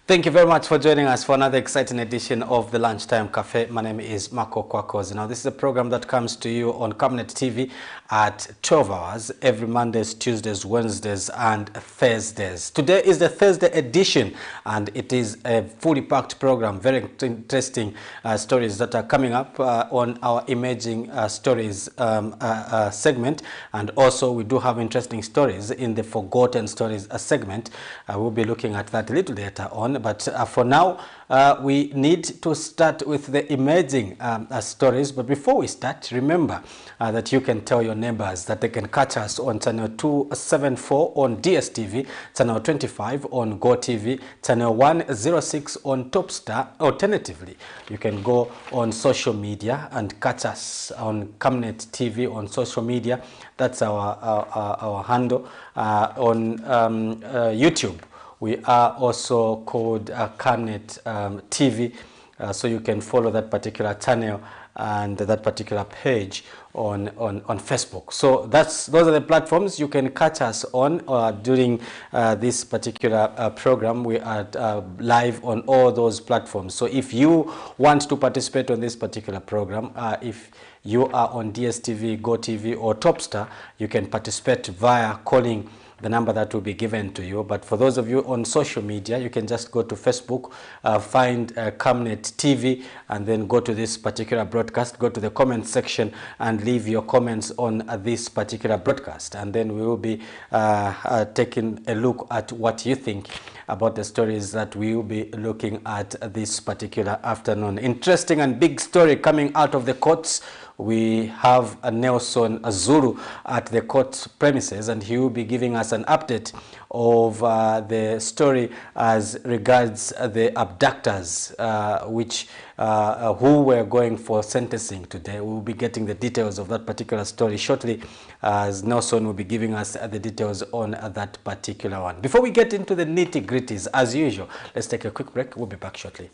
Thank you very much for joining us for another exciting edition of the Lunchtime Cafe. My name is Marco Kwakos. Now, this is a program that comes to you on Camnet TV at 12 hours every Mondays, Tuesdays, Wednesdays, and Thursdays. Today is the Thursday edition, and it is a fully packed program. Very interesting stories that are coming up on our Emerging Stories segment. And also, we do have interesting stories in the Forgotten Stories segment. We'll be looking at that a little later on. But for now, we need to start with the emerging stories. But before we start, remember that you can tell your neighbors that they can catch us on channel 274 on DSTV, channel 25 on GoTV, channel 106 on Topstar. Alternatively, you can go on social media and catch us on Camnet TV on social media. That's our handle on YouTube. We are also called Camnet TV, so you can follow that particular channel and that particular page on Facebook. So those are the platforms you can catch us on during this particular program. We are live on all those platforms. So if you want to participate on this particular program, if you are on DSTV, GoTV, or Topstar, you can participate via calling the number that will be given to you. But for those of you on social media, you can just go to Facebook, find Camnet TV, and then go to this particular broadcast, go to the comment section and leave your comments on this particular broadcast. And then we will be taking a look at what you think about the stories that we will be looking at this particular afternoon. Interesting and big story coming out of the courts. We have a Nelson Zulu at the court premises, and he will be giving us an update of the story as regards the abductors, who were going for sentencing today. We will be getting the details of that particular story shortly, as Nelson will be giving us the details on that particular one. Before we get into the nitty-gritties, as usual, let's take a quick break. We'll be back shortly.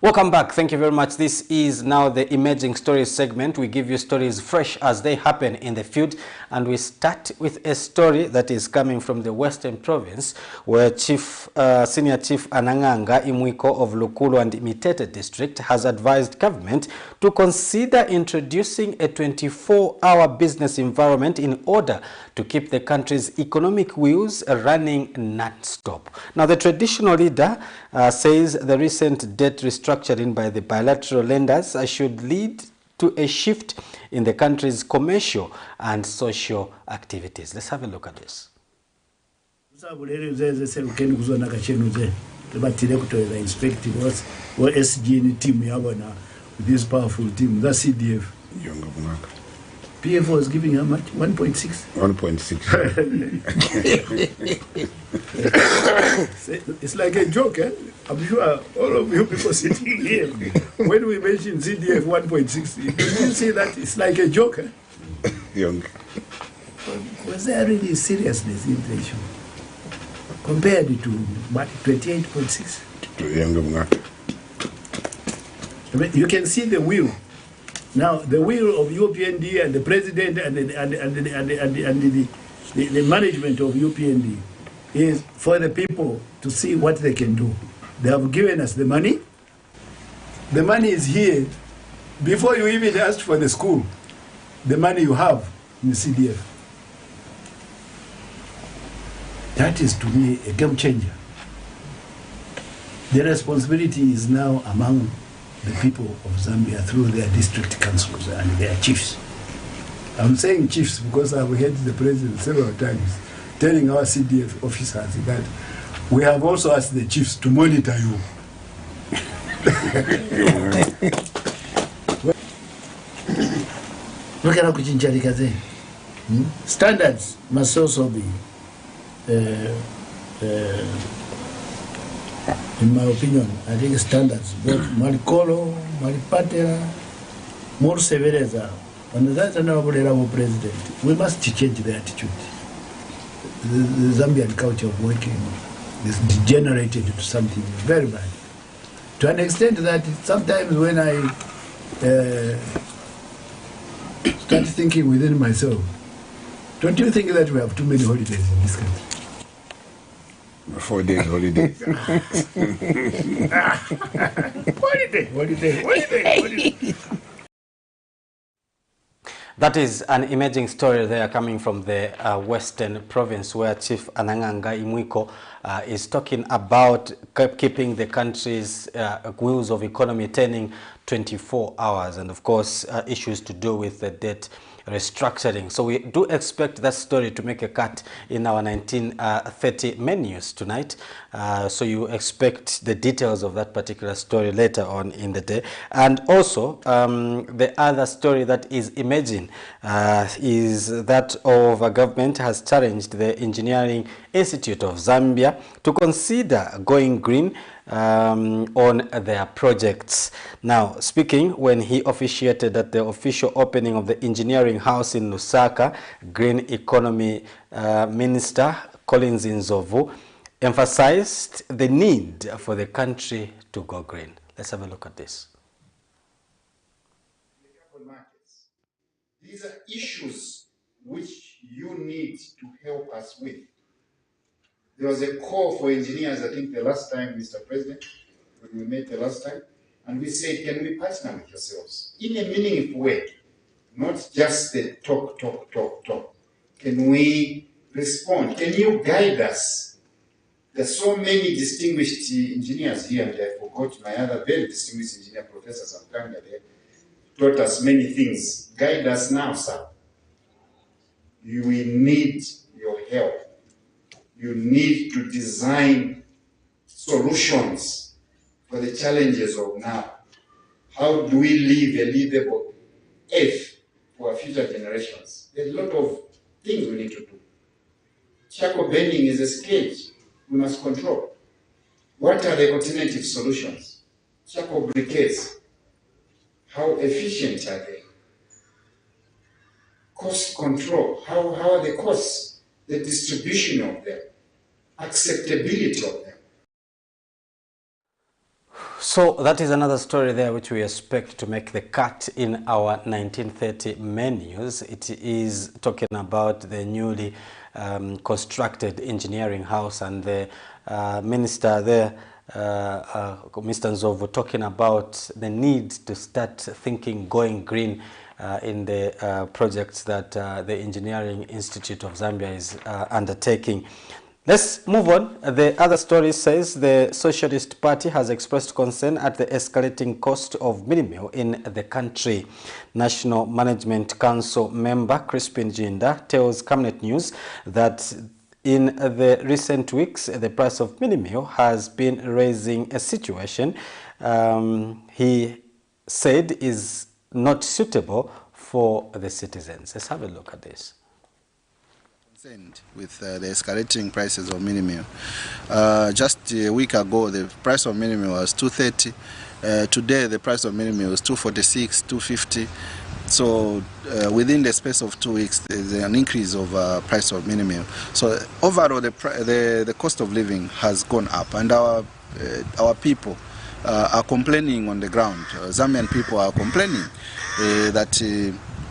Welcome back. Thank you very much. This is now the Emerging Stories segment. We give you stories fresh as they happen in the field. And we start with a story that is coming from the Western Province, where Senior Chief Ananganga Imwiko of Lukulu and Mitete District has advised government to consider introducing a 24-hour business environment in order to keep the country's economic wheels running non-stop. Now, the traditional leader says the recent debt restructuring by the bilateral lenders should lead to a shift in the country's commercial and social activities. Let's have a look at this. This powerful team, that's CDF. PF was giving how much? 1.6? 1.6. It's like a joke, eh? I'm sure all of you people sitting here, when we mention CDF 1.6, you didn't see that it's like a joke, eh? Young. Was there really seriousness in inflation? Compared to what, 28.6? You can see the will. Now, the will of UPND and the president and the management of UPND is for the people to see what they can do. They have given us the money. The money is here. Before you even ask for the school, the money you have in the CDF. That is, to me, a game changer. The responsibility is now among the people of Zambia through their district councils and their chiefs. I'm saying chiefs because I've heard the president several times telling our CDF officers that we have also asked the chiefs to monitor you. Standards must also be, in my opinion, I think standards, both Maricolo, Maripatera, more severeza. And that's another level president. We must change the attitude. The Zambian culture of working is degenerated to something very bad. To an extent that sometimes when I start thinking within myself, don't you think that we have too many holidays in this country? 4 days holiday. Holiday. That is an emerging story there coming from the Western Province, where Chief Ananganga Imwiko is talking about keeping the country's wheels of economy turning 24 hours, and of course issues to do with the debt restructuring. So we do expect that story to make a cut in our 1930 menus tonight. So you expect the details of that particular story later on in the day. And also the other story that is emerging is that of a government has challenged the Engineering Institute of Zambia to consider going green on their projects. Now, speaking when he officiated at the official opening of the engineering house in Lusaka, Green Economy Minister Collins Nzovu emphasized the need for the country to go green. Let's have a look at this. These are issues which you need to help us with. There was a call for engineers, I think the last time, Mr. President, when we met the last time, and we said, can we partner with yourselves in a meaningful way, not just the talk. Can we respond? Can you guide us? There's so many distinguished engineers here, and I forgot my other very distinguished engineer, Professor Samkanga there, taught us many things. Guide us now, sir. We need your help. You need to design solutions for the challenges of now. How do we live a livable earth for our future generations? There's a lot of things we need to do. Charcoal burning is a scourge we must control. What are the alternative solutions? Charcoal briquettes, how efficient are they? Cost control, how are the costs? The distribution of them, acceptability of them. So that is another story there which we expect to make the cut in our 1930 menus. It is talking about the newly constructed engineering house, and the minister there, Mr. Nzovu, talking about the need to start thinking going green in the projects that the Engineering Institute of Zambia is undertaking. Let's move on. The other story says the Socialist Party has expressed concern at the escalating cost of mini meal in the country. National Management Council member Crispin Jinda tells Camnet News that in the recent weeks, the price of mini meal has been raising, a situation he said is not suitable for the citizens. Let's have a look at this. With the escalating prices of mini meal. Just a week ago, the price of mini meal was 230. Today, the price of mini meal is 246, 250. So within the space of 2 weeks, there's an increase of price of mini meal. So overall, the cost of living has gone up, and our people are complaining on the ground. Zambian people are complaining that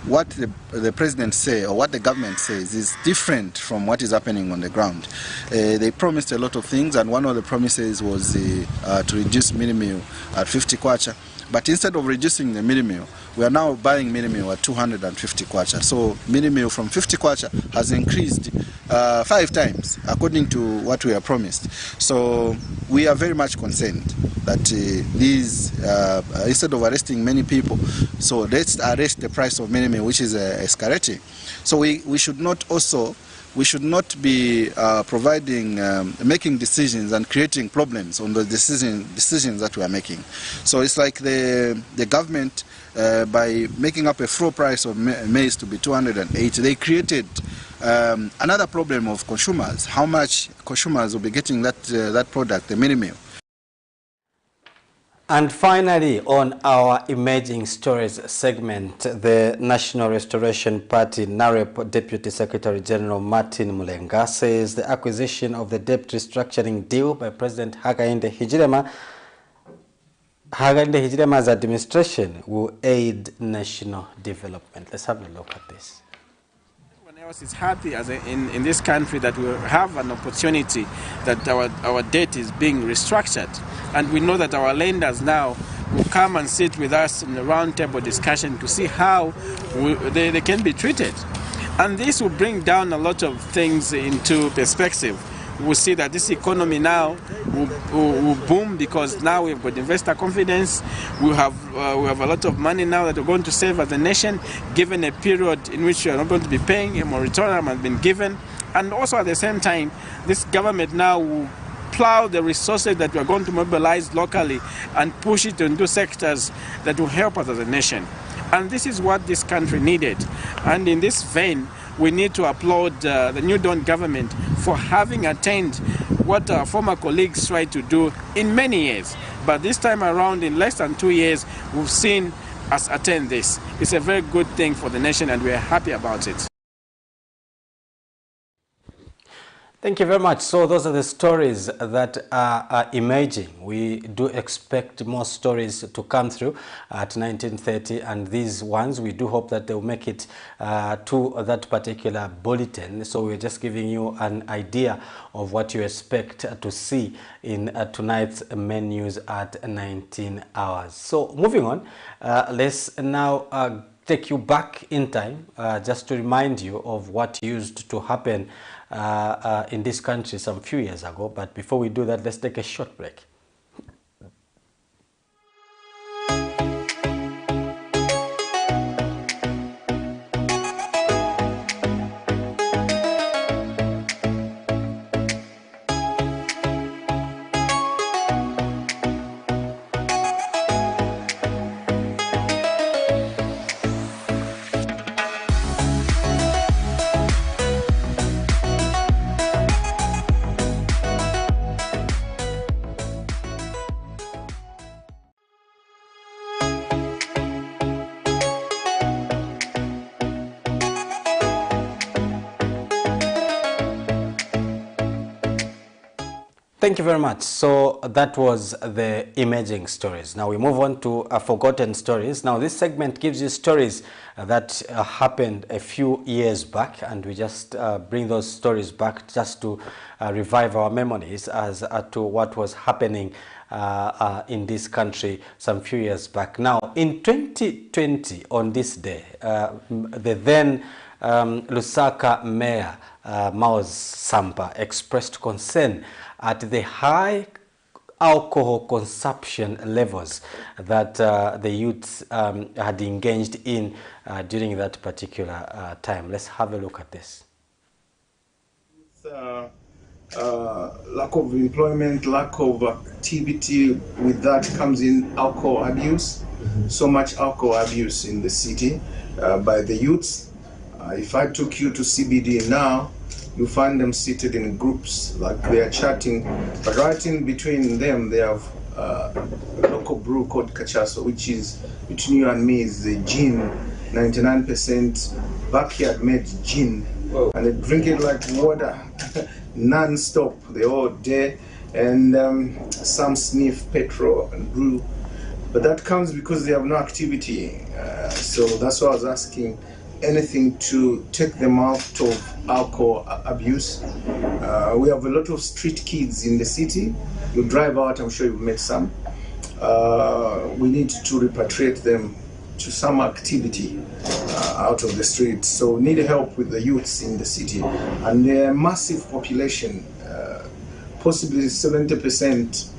what the president say or what the government says is different from what is happening on the ground. They promised a lot of things, and one of the promises was to reduce mini meal at 50 kwacha. But instead of reducing the mini meal, we are now buying mini meal at 250 kwacha. So mini meal from 50 kwacha has increased 5 times according to what we are promised. So we are very much concerned that these, instead of arresting many people, so let's arrest the price of mini meal, which is escalating. So we should not also we should not be making decisions and creating problems on the decisions that we are making. So it's like the government, by making up a floor price of maize to be 280, they created another problem of consumers. How much consumers will be getting that product, the mini meal. And finally, on our Emerging Stories segment, the National Restoration Party NAREP Deputy Secretary General Martin Mulenga says the acquisition of the debt restructuring deal by President Hakainde Hichilema's administration will aid national development. Let's have a look at this. Everyone else is happy in this country that we have an opportunity that our debt is being restructured. And we know that our lenders now will come and sit with us in a roundtable discussion to see how they can be treated. And this will bring down a lot of things into perspective. We'll see that this economy now will boom because now we've got investor confidence. We have a lot of money now that we're going to save as a nation, given a period in which we are not going to be paying. A moratorium has been given. And also at the same time, this government now will plow the resources that we are going to mobilize locally and push it into sectors that will help us as a nation. And this is what this country needed. And in this vein, we need to applaud the New Dawn government for having attained what our former colleagues tried to do in many years. But this time around, in less than 2 years, we've seen us attain this. It's a very good thing for the nation and we are happy about it. Thank you very much. So those are the stories that are emerging. We do expect more stories to come through at 19:30, and these ones we do hope that they will make it to that particular bulletin. So we're just giving you an idea of what you expect to see in tonight's menus at 19 hours. So moving on, let's now take you back in time just to remind you of what used to happen in this country some few years ago. But before we do that, let's take a short break. Thank you very much. So that was the emerging stories. Now we move on to forgotten stories. Now this segment gives you stories that happened a few years back, and we just bring those stories back just to revive our memories as to what was happening in this country some few years back. Now in 2020, on this day, the then Lusaka Mayor Maoz Sampa expressed concern at the high alcohol consumption levels that the youths had engaged in during that particular time. Let's have a look at this. Lack of employment, lack of activity, with that comes in alcohol abuse. So much alcohol abuse in the city by the youths. If I took you to CBD now, you find them seated in groups, like they are chatting, but right in between them they have a local brew called cachaso, which is, between you and me, is the gin, 99% backyard made gin. Whoa. And they drink it like water, non-stop, the whole day, and some sniff petrol and brew. But that comes because they have no activity. So that's why I was asking, anything to take them out of alcohol abuse. We have a lot of street kids in the city. You drive out, I'm sure you've met some. We need to repatriate them to some activity out of the street. So we need help with the youths in the city. And they're a massive population, possibly 70%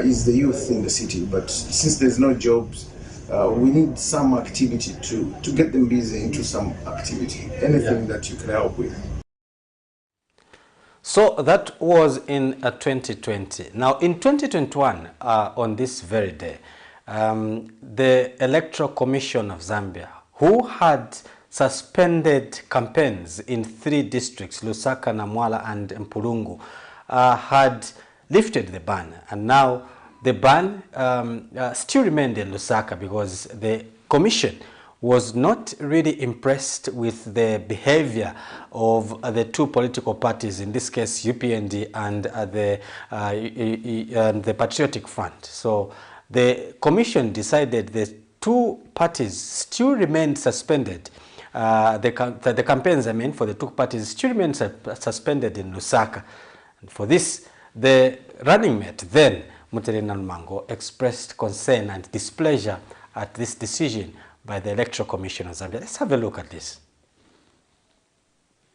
is the youth in the city. But since there's no jobs, we need some activity to get them busy into some activity, anything that you can help with. So that was in 2020. Now in 2021, on this very day, the Electoral Commission of Zambia, who had suspended campaigns in 3 districts, Lusaka, Namwala and Mpulungu, had lifted the ban. And now the ban still remained in Lusaka because the commission was not really impressed with the behavior of the 2 political parties, in this case UPND and the Patriotic Front. So the commission decided the 2 parties still remained suspended. The campaigns, I mean, for the 2 parties still remained suspended in Lusaka. And for this, the running mate then, Mutere Nalmango, expressed concern and displeasure at this decision by the Electoral Commission of Zambia. Let's have a look at this.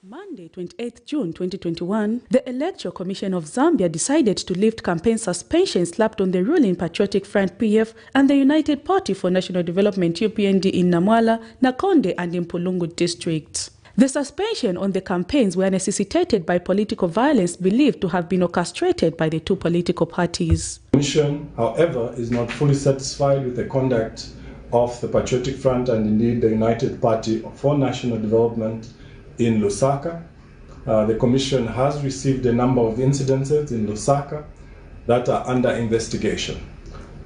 Monday, 28th June 2021, the Electoral Commission of Zambia decided to lift campaign suspensions slapped on the ruling Patriotic Front PF and the United Party for National Development UPND in Namwala, Nakonde and Mpulungu districts. The suspension on the campaigns were necessitated by political violence believed to have been orchestrated by the 2 political parties. The Commission, however, is not fully satisfied with the conduct of the Patriotic Front and indeed the United Party for National Development in Lusaka. The Commission has received a number of incidences in Lusaka that are under investigation.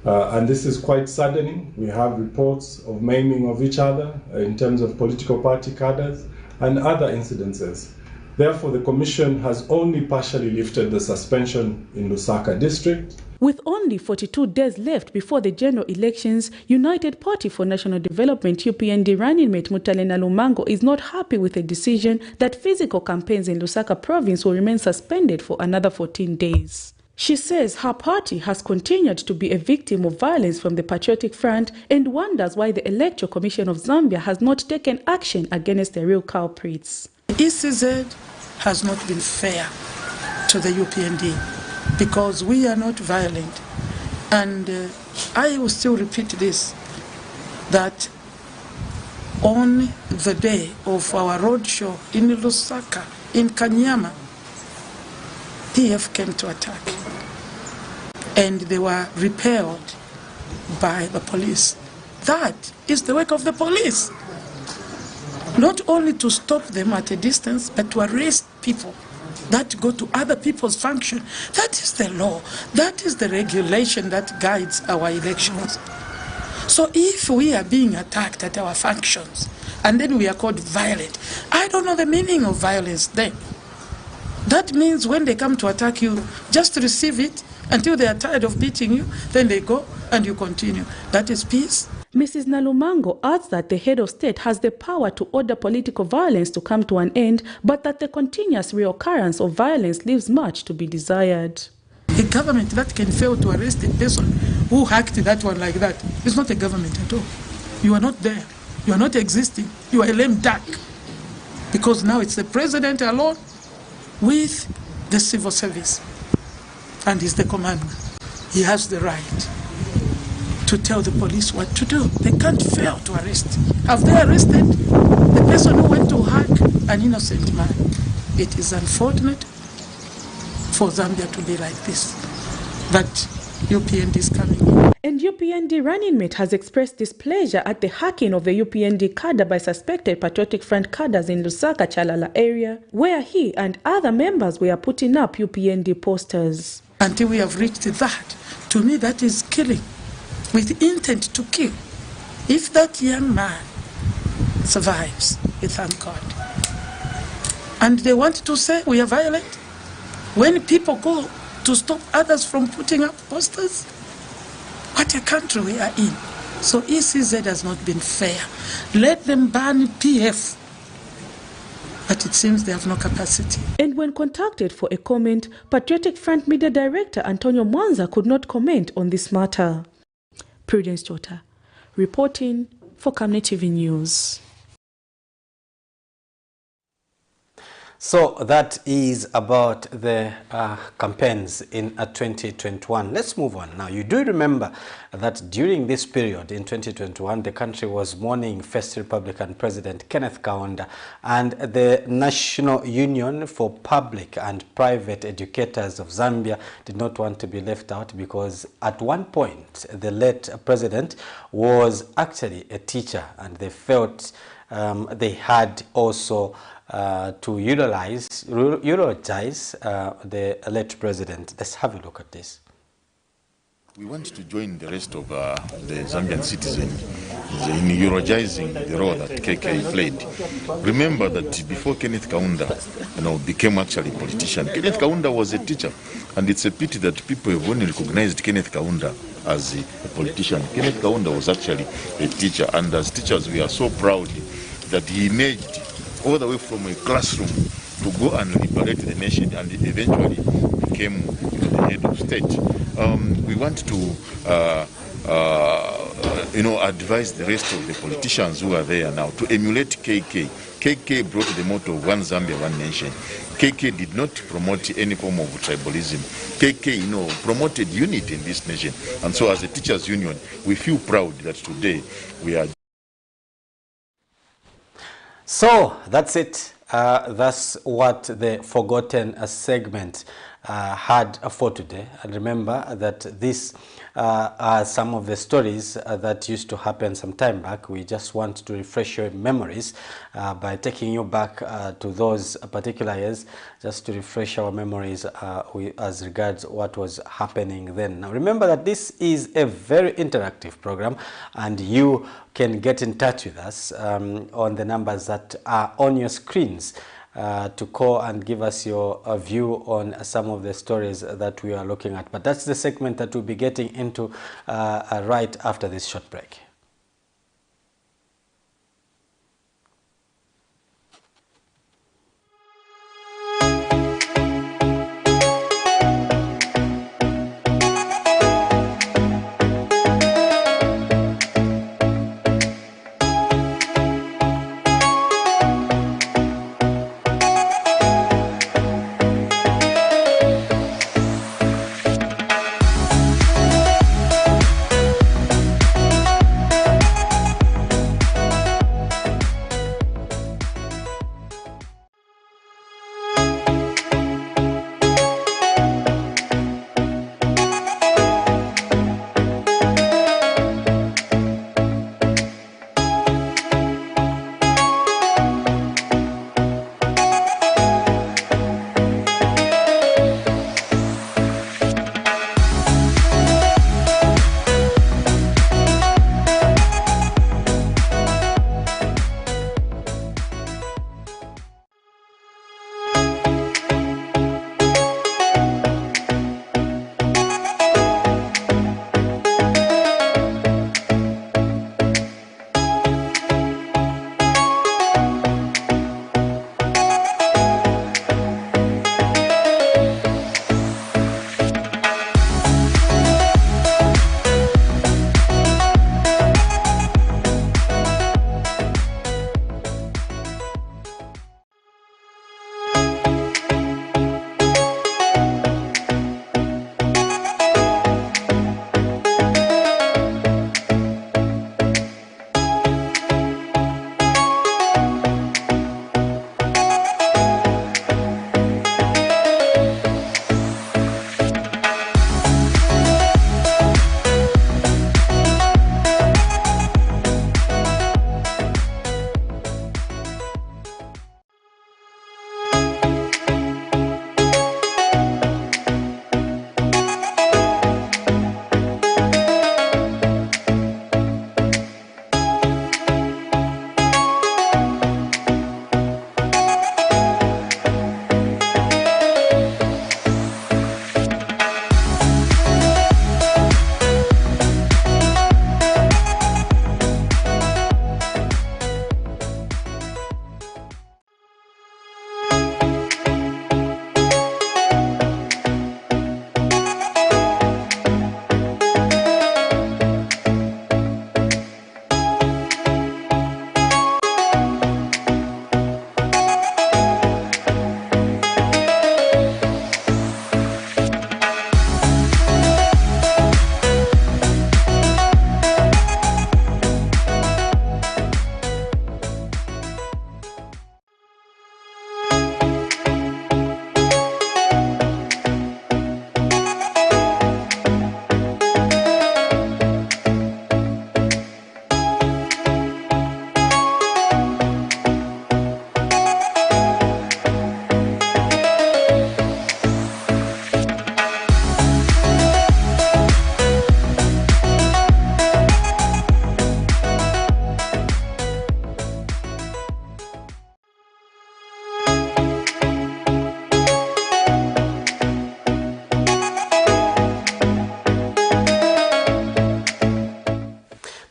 And this is quite saddening. We have reports of maiming of each other in terms of political party cadres and other incidences. Therefore, the Commission has only partially lifted the suspension in Lusaka district. With only 42 days left before the general elections, United Party for National Development UPND running mate Mutalena Lumango is not happy with the decision that physical campaigns in Lusaka province will remain suspended for another 14 days. She says her party has continued to be a victim of violence from the Patriotic Front and wonders why the Electoral Commission of Zambia has not taken action against the real culprits. ECZ has not been fair to the UPND because we are not violent. And I will still repeat this, that on the day of our roadshow in Lusaka, in Kanyama, PF came to attack. And they were repelled by the police. That is the work of the police. Not only to stop them at a distance, but to arrest people that go to other people's function. That is the law. That is the regulation that guides our elections. So if we are being attacked at our functions, and then we are called violent, I don't know the meaning of violence then. That means when they come to attack you, just receive it until they are tired of beating you, then they go and you continue. That is peace. Mrs. Nalumango adds that the head of state has the power to order political violence to come to an end, but that the continuous reoccurrence of violence leaves much to be desired. A government that can fail to arrest a person who hacked that one like that is not a government at all. You are not there. You are not existing. You are a lame duck. Because now it's the president alone with the civil service. And he's the commander. He has the right to tell the police what to do. They can't fail to arrest. Have they arrested the person who went to hack an innocent man? It is unfortunate for Zambia to be like this. But UPND is coming in. And UPND running mate has expressed displeasure at the hacking of the UPND cadre by suspected Patriotic Front cadres in Lusaka, Chalala area, where he and other members were putting up UPND posters. Until we have reached that, to me that is killing, with intent to kill. If that young man survives, we thank God. And they want to say we are violent. When people go to stop others from putting up posters, what a country we are in. So ECZ has not been fair. Let them ban PF. But it seems they have no capacity. And when contacted for a comment, Patriotic Front Media Director Antonio Mwanza could not comment on this matter. Prudence Jota, reporting for Camnet TV News. So that is about the campaigns in 2021. Let's move on now. You do remember that during this period in 2021, the country was mourning First Republican President Kenneth Kaunda, and the National Union for Public and Private Educators of Zambia did not want to be left out, because at one point the late president was actually a teacher, and they felt they had also to eulogize the late president. Let's have a look at this. We want to join the rest of the Zambian citizens in eulogizing the role that KK played. Remember that before Kenneth Kaunda became actually a politician, Kenneth Kaunda was a teacher, and it's a pity that people have only recognized Kenneth Kaunda as a politician. Kenneth Kaunda was actually a teacher, and as teachers we are so proud that he emerged all the way from a classroom to go and liberate the nation, and eventually became the head of state. We want to advise the rest of the politicians who are there now to emulate KK. KK brought the motto of One Zambia, One Nation. KK did not promote any form of tribalism. KK, promoted unity in this nation. And so as a teachers union, we feel proud that today we are. So that's it. That's what the forgotten segment had for today. And remember that these are some of the stories that used to happen some time back. We just want to refresh your memories by taking you back to those particular years, just to refresh our memories as regards what was happening then. Now remember that this is a very interactive program, and you can get in touch with us on the numbers that are on your screens to call and give us your view on some of the stories that we are looking at. But that's the segment that we'll be getting into right after this short break.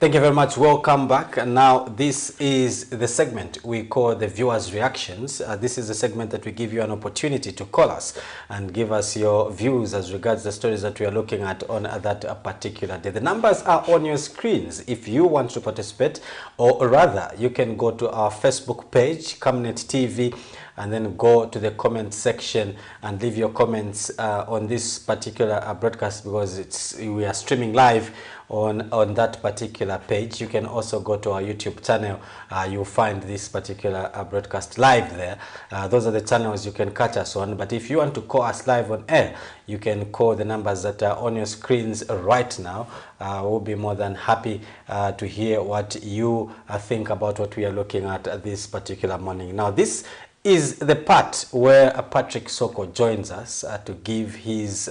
Thank you very much. Welcome back. And now this is the segment we call the viewers' reactions. This is a segment that we give you an opportunity to call us and give us your views as regards the stories that we are looking at on that particular day. The numbers are on your screens if you want to participate, or rather you can go to our Facebook page, Camnet TV, and then go to the comment section and leave your comments on this particular broadcast, because we are streaming live on that particular page. You can also go to our YouTube channel. You'll find this particular broadcast live there. Those are the channels you can catch us on. But if you want to call us live on air, you can call the numbers that are on your screens right now. We'll be more than happy to hear what you think about what we are looking at this particular morning. Now, this is the part where Patrick Soko joins us to give his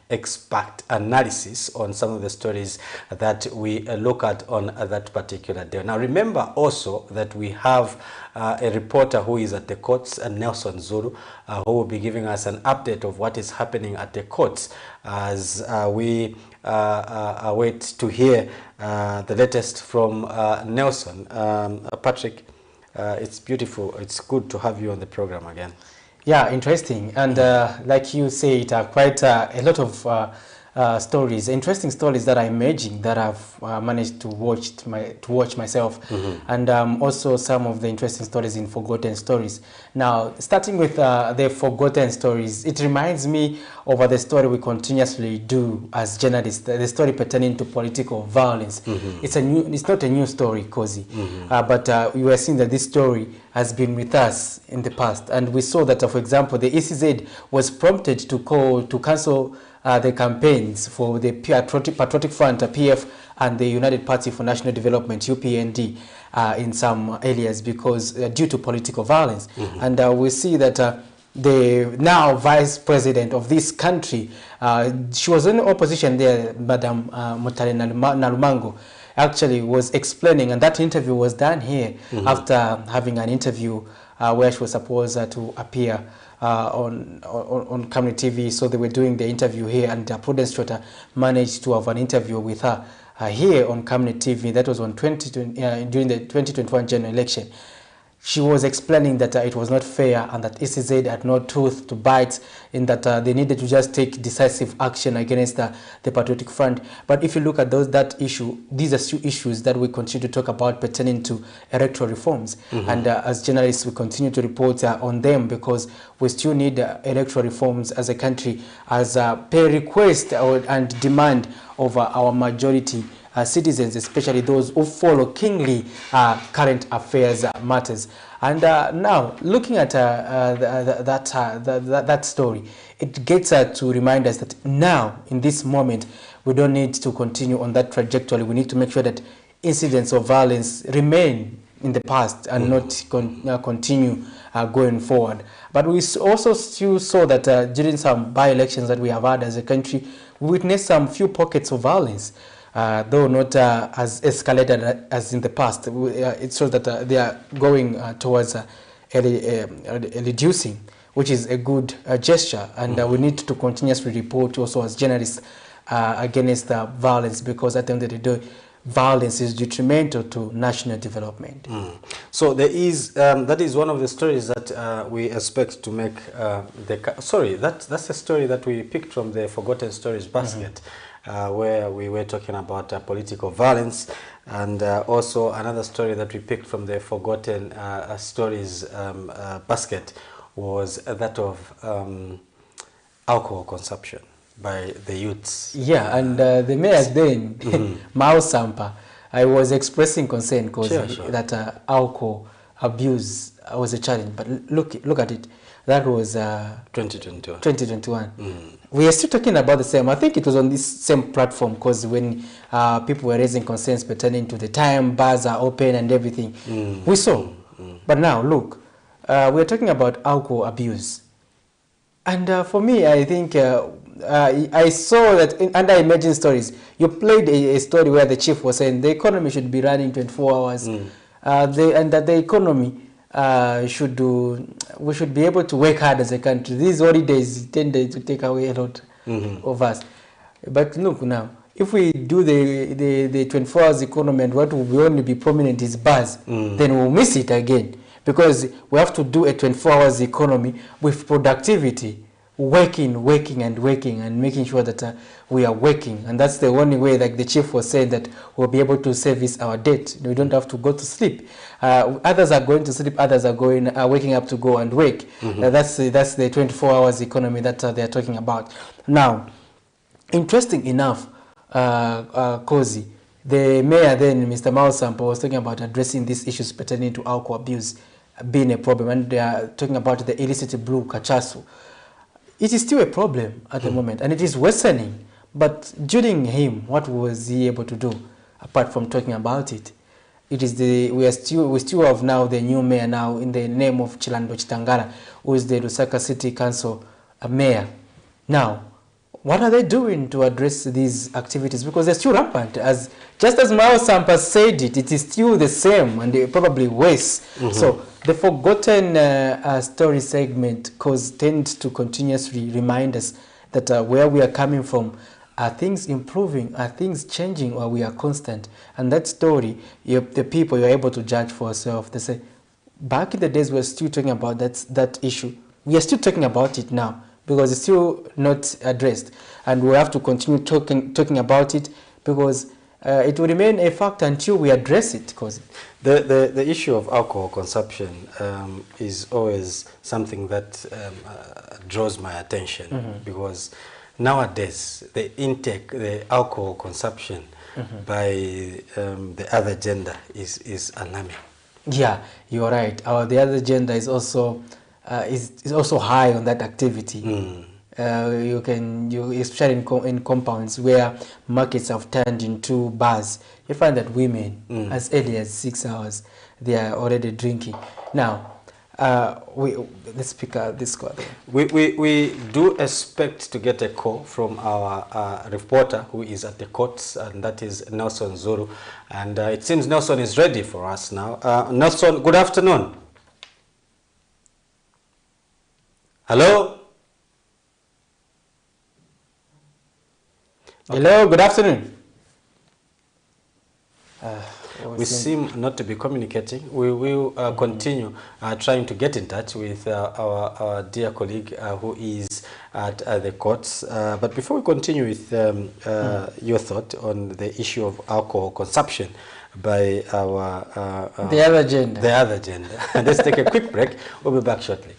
expert analysis on some of the stories that we look at on that particular day. Now, remember also that we have a reporter who is at the courts, Nelson Zulu, who will be giving us an update of what is happening at the courts as we wait to hear the latest from Nelson. Patrick, it's beautiful. It's good to have you on the program again. Yeah, interesting. And like you said, quite a lot of stories, interesting stories that are emerging that I've managed to watch myself, and also some of the interesting stories in forgotten stories. Now, starting with the forgotten stories, it reminds me of the story we continuously do as journalists, the story pertaining to political violence. It's not a new story, Kozi, but we were seeing that this story has been with us in the past, and we saw that, for example, the ECZ was prompted to cancel the campaigns for the Patriotic Front, PF, and the United Party for National Development, UPND, in some areas because due to political violence. And we see that the now vice president of this country, she was in opposition there, Madam Mutalena Nalumango, actually was explaining, and that interview was done here after having an interview where she was supposed to appear on Camnet TV. So they were doing the interview here, and Prudence Chota managed to have an interview with her here on Camnet TV. That was on during the 2021 general election. She was explaining that it was not fair and that ECZ had no tooth to bite, in that they needed to just take decisive action against the Patriotic Front. But if you look at that issue, these are two issues that we continue to talk about pertaining to electoral reforms. And as journalists, we continue to report on them because we still need electoral reforms as a country, as per request and demand of our majority citizens, especially those who follow keenly current affairs matters. And now, looking at that story, it gets to remind us that now, in this moment, we don't need to continue on that trajectory. We need to make sure that incidents of violence remain in the past and not continue going forward. But we also still saw that during some by-elections that we have had as a country, we witnessed some few pockets of violence. Though not as escalated as in the past. It shows that they are going towards reducing, which is a good gesture. And we need to continuously report also as journalists against violence, because at the end of the day, violence is detrimental to national development. So there is, that is one of the stories that we expect to make that's a story that we picked from the Forgotten Stories basket. Where we were talking about political violence, and also another story that we picked from the Forgotten Stories basket was that of alcohol consumption by the youths. Yeah, and the mayor's then, Mao Sampa, I was expressing concern because that alcohol abuse was a challenge. But look at it. That was 2021. We are still talking about the same. I think it was on this same platform, because when people were raising concerns pertaining to the time bars are open and everything, we saw. But now, look, we're talking about alcohol abuse. And for me, I think I saw that under Emerging Stories, you played a story where the chief was saying the economy should be running 24 hours, and that the economy we should be able to work hard as a country. These holidays tended to take away a lot of us. But look now, if we do the 24 hours economy and what will only be prominent is bars, then we'll miss it again, because we have to do a 24 hours economy with productivity, working and making sure that we are working. And that's the only way, like the chief was saying, that we'll be able to service our debt. We don't have to go to sleep. Others are going to sleep, others are waking up to go and work. That's the 24 hours economy that they're talking about. Now, interesting enough, Kozi, the mayor then, Mr. Mausampo, was talking about addressing these issues pertaining to alcohol abuse being a problem, and they are talking about the illicit blue cachasu. It is still a problem at the moment, and it is worsening. But during him, what was he able to do apart from talking about it? It is we still have now the new mayor now in the name of Chilando Chitangala, who is the Lusaka City Council mayor. Now, what are they doing to address these activities? Because they're still rampant. Just as Mao Sampa said it is still the same, and probably worse. So the forgotten story segment tends to continuously remind us that where we are coming from, are things improving, are things changing, or we are constant? And that story, the people, you're able to judge for yourself. They say, back in the days, we were still talking about that issue. We are still talking about it now, because it's still not addressed, and we have to continue talking about it, because it will remain a fact until we address it. Because the issue of alcohol consumption is always something that draws my attention, because nowadays the alcohol consumption by the other gender is alarming. Yeah, you're right. The other gender is also high on that activity. Especially in compounds where markets have turned into bars, you find that women, as early as 6 hours, they are already drinking. Now, let's pick up this call. We do expect to get a call from our reporter who is at the courts, and that is Nelson Zulu. And it seems Nelson is ready for us now. Nelson, good afternoon. Hello? Okay. Hello, good afternoon. We seem not to be communicating. We will continue trying to get in touch with our dear colleague who is at the courts. But before we continue with your thought on the issue of alcohol consumption by the other gender. Let's take a quick break. We'll be back shortly.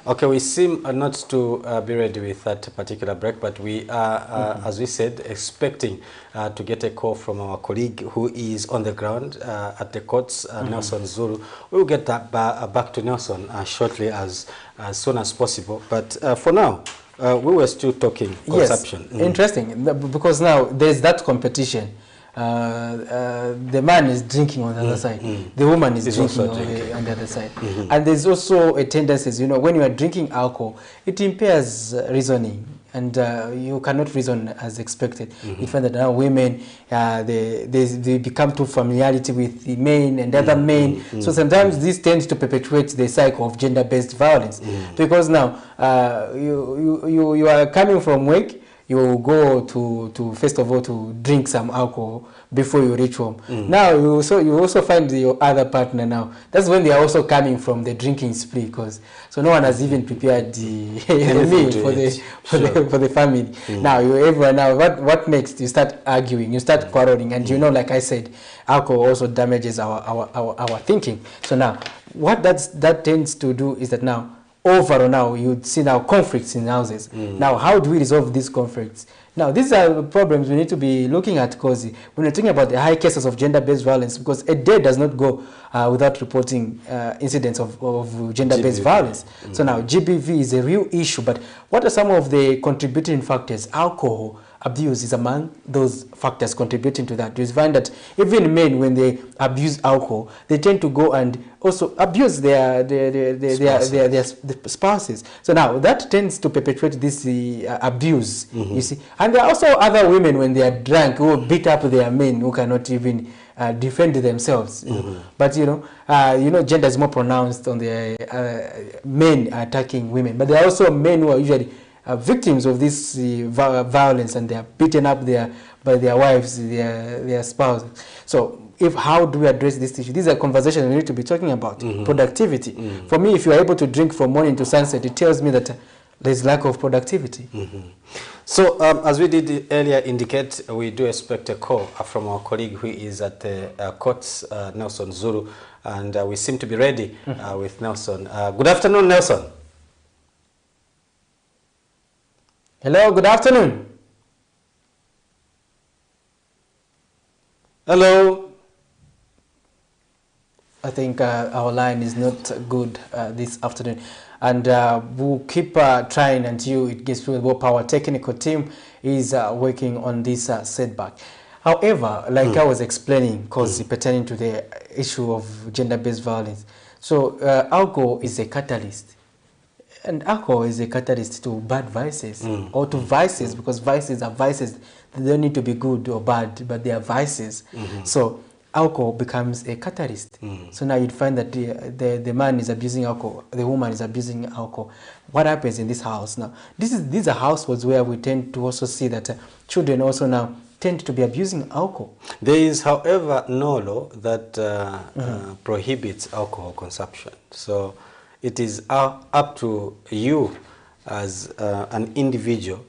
Okay, we seem not to be ready with that particular break, but we are, as we said, expecting to get a call from our colleague who is on the ground at the courts, Nelson Zulu. We will get that back to Nelson shortly, as soon as possible. But for now, we were still talking consumption. Yes, interesting, because now there's that competition. The man is drinking on the other side. The woman is drinking on the other side. And there's also a tendency, when you are drinking alcohol, it impairs reasoning, and you cannot reason as expected. You find that now women, they become too familiarity with the men and other men. So sometimes this tends to perpetuate the cycle of gender-based violence, because now you are coming from work, you go to first of all to drink some alcohol before you reach home. Now you also find your other partner now. That's when they are also coming from the drinking spree, so no one has even prepared the meal for the family. Now what next? You start arguing, you start quarreling, and like I said, alcohol also damages our thinking. So now what that tends to do is that now overall now you'd see now conflicts in houses. Now how do we resolve these conflicts? Now these are problems we need to be looking at, because when we're talking about the high cases of gender-based violence, because a day does not go without reporting incidents of gender-based violence. So now GBV is a real issue, but what are some of the contributing factors? Alcohol abuse is among those factors contributing to that. You find that even men, when they abuse alcohol, they tend to go and also abuse their spouses. So now that tends to perpetuate this abuse, you see. And there are also other women, when they are drunk, who beat up their men, who cannot even defend themselves. You know. But gender is more pronounced on the men attacking women. But there are also men who are usually victims of this violence, and they are beaten up by their wives, their spouses. So how do we address this issue? These are conversations we need to be talking about. Productivity. For me, if you are able to drink from morning to sunset, it tells me that there's lack of productivity. So as we did earlier indicate, we do expect a call from our colleague who is at the courts, Nelson Zulu, and we seem to be ready with Nelson. Good afternoon, Nelson. Hello, good afternoon. Hello. I think our line is not good this afternoon, and we'll keep trying until it gets through. Our technical team is working on this setback. However, like I was explaining, because pertaining to the issue of gender-based violence, so alcohol is a catalyst. And alcohol is a catalyst to bad vices, or to vices, because vices are vices. They don't need to be good or bad, but they are vices. So alcohol becomes a catalyst. So now you'd find that the man is abusing alcohol, the woman is abusing alcohol. What happens in this house now? These are households where we tend to also see that children also now tend to be abusing alcohol. There is, however, no law that prohibits alcohol consumption. So it is up to you as an individual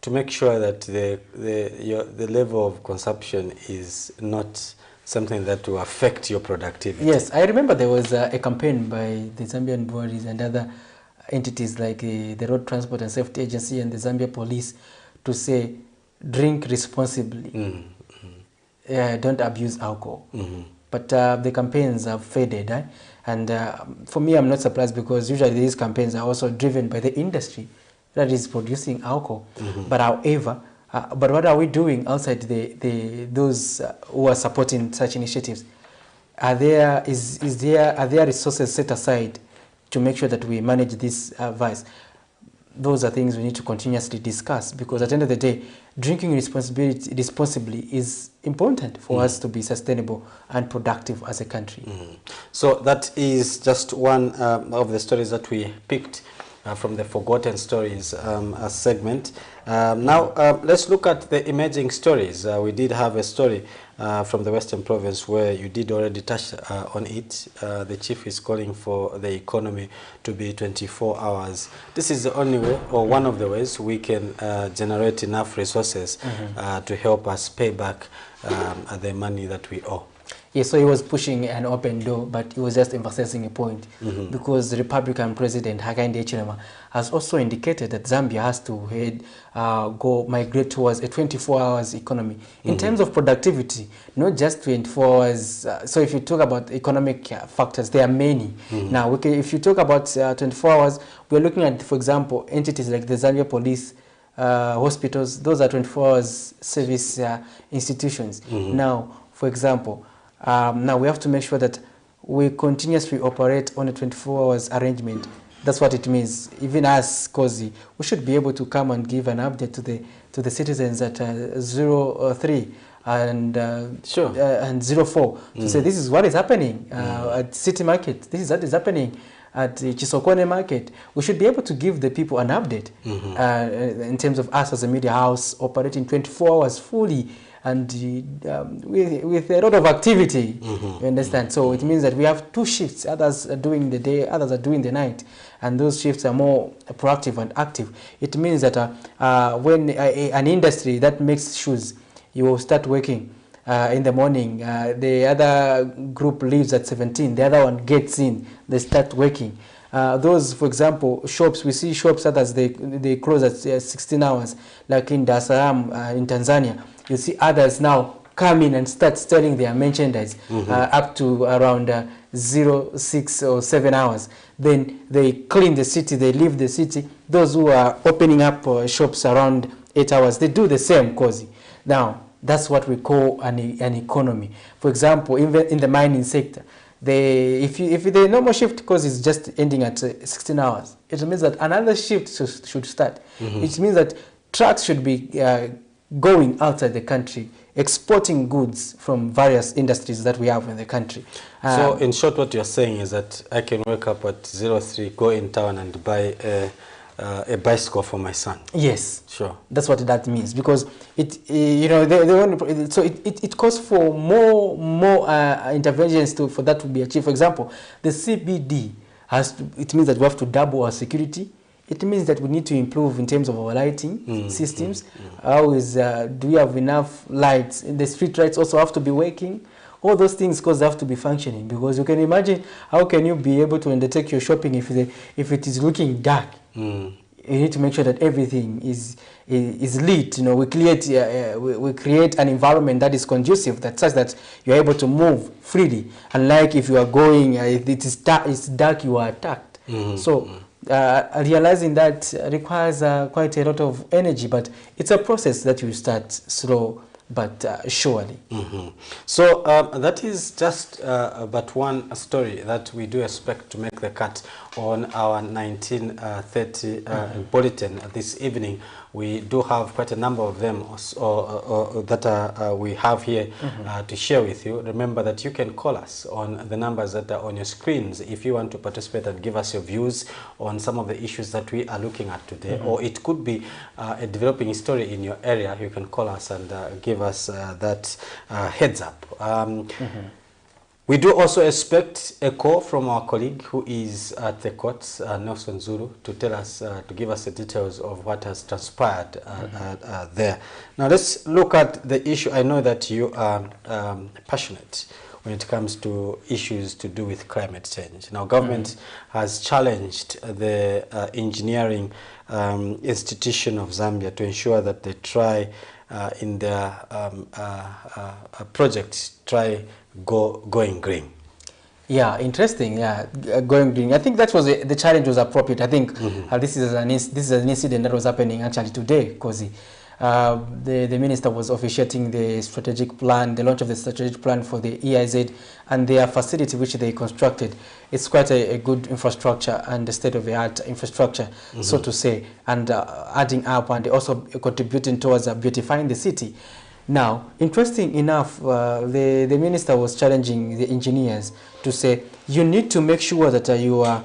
to make sure that the level of consumption is not something that will affect your productivity. Yes, I remember there was a campaign by the Zambian bodies and other entities like the Road Transport and Safety Agency and the Zambia Police to say, drink responsibly, don't abuse alcohol. But the campaigns have faded, and for me, I'm not surprised, because usually these campaigns are also driven by the industry that is producing alcohol. But however, but what are we doing outside those who are supporting such initiatives? Are there resources set aside to make sure that we manage this vice? Those are things we need to continuously discuss, because at the end of the day, drinking responsibly is important for us to be sustainable and productive as a country. So that is just one of the stories that we picked from the Forgotten Stories segment. Now, let's look at the emerging stories. We did have a story from the Western Province where you did already touch on it. The chief is calling for the economy to be 24 hours. This is the only way, or one of the ways, we can generate enough resources to help us pay back the money that we owe. Yes, so he was pushing an open door, but he was just emphasizing a point, because the Republican President Hakainde Hichilema has also indicated that Zambia has to migrate towards a 24 hours economy. In terms of productivity, not just 24 hours. So if you talk about economic factors, there are many. Now, if you talk about 24 hours, we're looking at, for example, entities like the Zambia Police, hospitals. Those are 24 hours service institutions. Now, for example, now we have to make sure that we continuously operate on a 24 hours arrangement. That's what it means. Even us, COSI, we should be able to come and give an update to the citizens at 03 and and 04 to say this is what is happening at City Market. This is what is happening at Chisokone Market. We should be able to give the people an update in terms of us as a media house operating 24 hours fully and with a lot of activity, you understand? So it means that we have two shifts. Others are doing the day, others are doing the night, and those shifts are more proactive and active. It means that when an industry that makes shoes, you will start working in the morning. The other group leaves at 17. The other one gets in. They start working. Those, for example, shops, we see shops others, they close at 16 hours, like in Dar es Salaam, in Tanzania. You see others now come in and start selling their merchandise up to around 6 or 7 hours. Then they clean the city, they leave the city. Those who are opening up shops around 8 hours, they do the same, COSI. Now, that's what we call an economy. For example, even in the mining sector, if the normal shift COSI is just ending at 16 hours, it means that another shift should start. It means that trucks should be going outside the country exporting goods from various industries that we have in the country. So in short, what you're saying is that I can wake up at 03, go in town and buy a bicycle for my son. Yes, sure. That's what that means, because it, it calls for more interventions for that to be achieved. For example, the CBD it means that we have to double our security. It means that we need to improve in terms of our lighting systems. How is do we have enough lights? The street lights also have to be working. All those things, because they have to be functioning. Because you can imagine, how can you be able to undertake your shopping if it is looking dark? You need to make sure that everything is lit. You know, we create an environment that is conducive, such that you are able to move freely. Unlike if you are going, it's dark, you are attacked. So realizing that requires quite a lot of energy, but it's a process that you start slow but surely. So that is just but one story that we do expect to make the cut on our 1930 bulletin this evening. We do have quite a number of them that we have here to share with you. Remember that you can call us on the numbers that are on your screens if you want to participate and give us your views on some of the issues that we are looking at today. Or it could be a developing story in your area. You can call us and give us that heads up. We do also expect a call from our colleague who is at the courts, Nelson Zulu, to tell us, to give us the details of what has transpired there. Now let's look at the issue. I know that you are passionate when it comes to issues to do with climate change. Now government has challenged the engineering institution of Zambia to ensure that they try in their projects, going green. Yeah, interesting. Yeah, going green. I think that was the challenge was appropriate. I think this is an incident that was happening actually today, because the minister was officiating the strategic plan, the launch of the strategic plan for the EIZ and their facility which they constructed. It's quite a good infrastructure and the state-of-the-art infrastructure, so to say, and adding up and also contributing towards beautifying the city. Now, interesting enough, the minister was challenging the engineers to say, you need to make sure that you are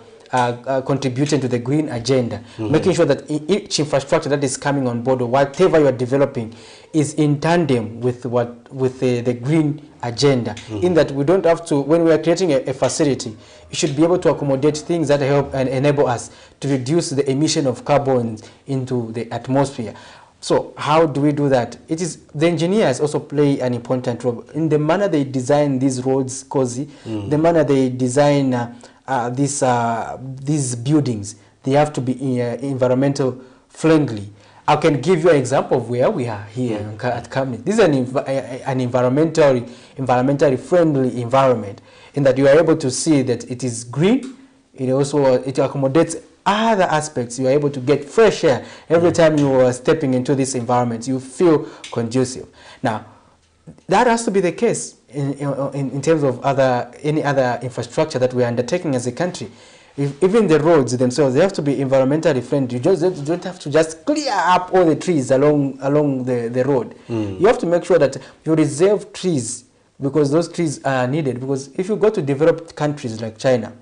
contributing to the green agenda, making sure that each infrastructure that is coming on board or whatever you are developing is in tandem with the green agenda. In that we don't have to, when we are creating a facility, you should be able to accommodate things that help and enable us to reduce the emission of carbon into the atmosphere. So how do we do that? It is the engineers also play an important role in the manner they design these roads, Kozi, the manner they design these buildings. They have to be environmental friendly. I can give you an example of where we are here at Camnet. This is an environmentally friendly environment, in that you are able to see that it is green. It accommodates other aspects. You are able to get fresh air every time you are stepping into this environment. You feel conducive. Now, that has to be the case in terms of any other infrastructure that we are undertaking as a country. Even the roads themselves, they have to be environmentally friendly. You don't have to just clear up all the trees along the road. You have to make sure that you reserve trees, because those trees are needed. Because if you go to developed countries like China,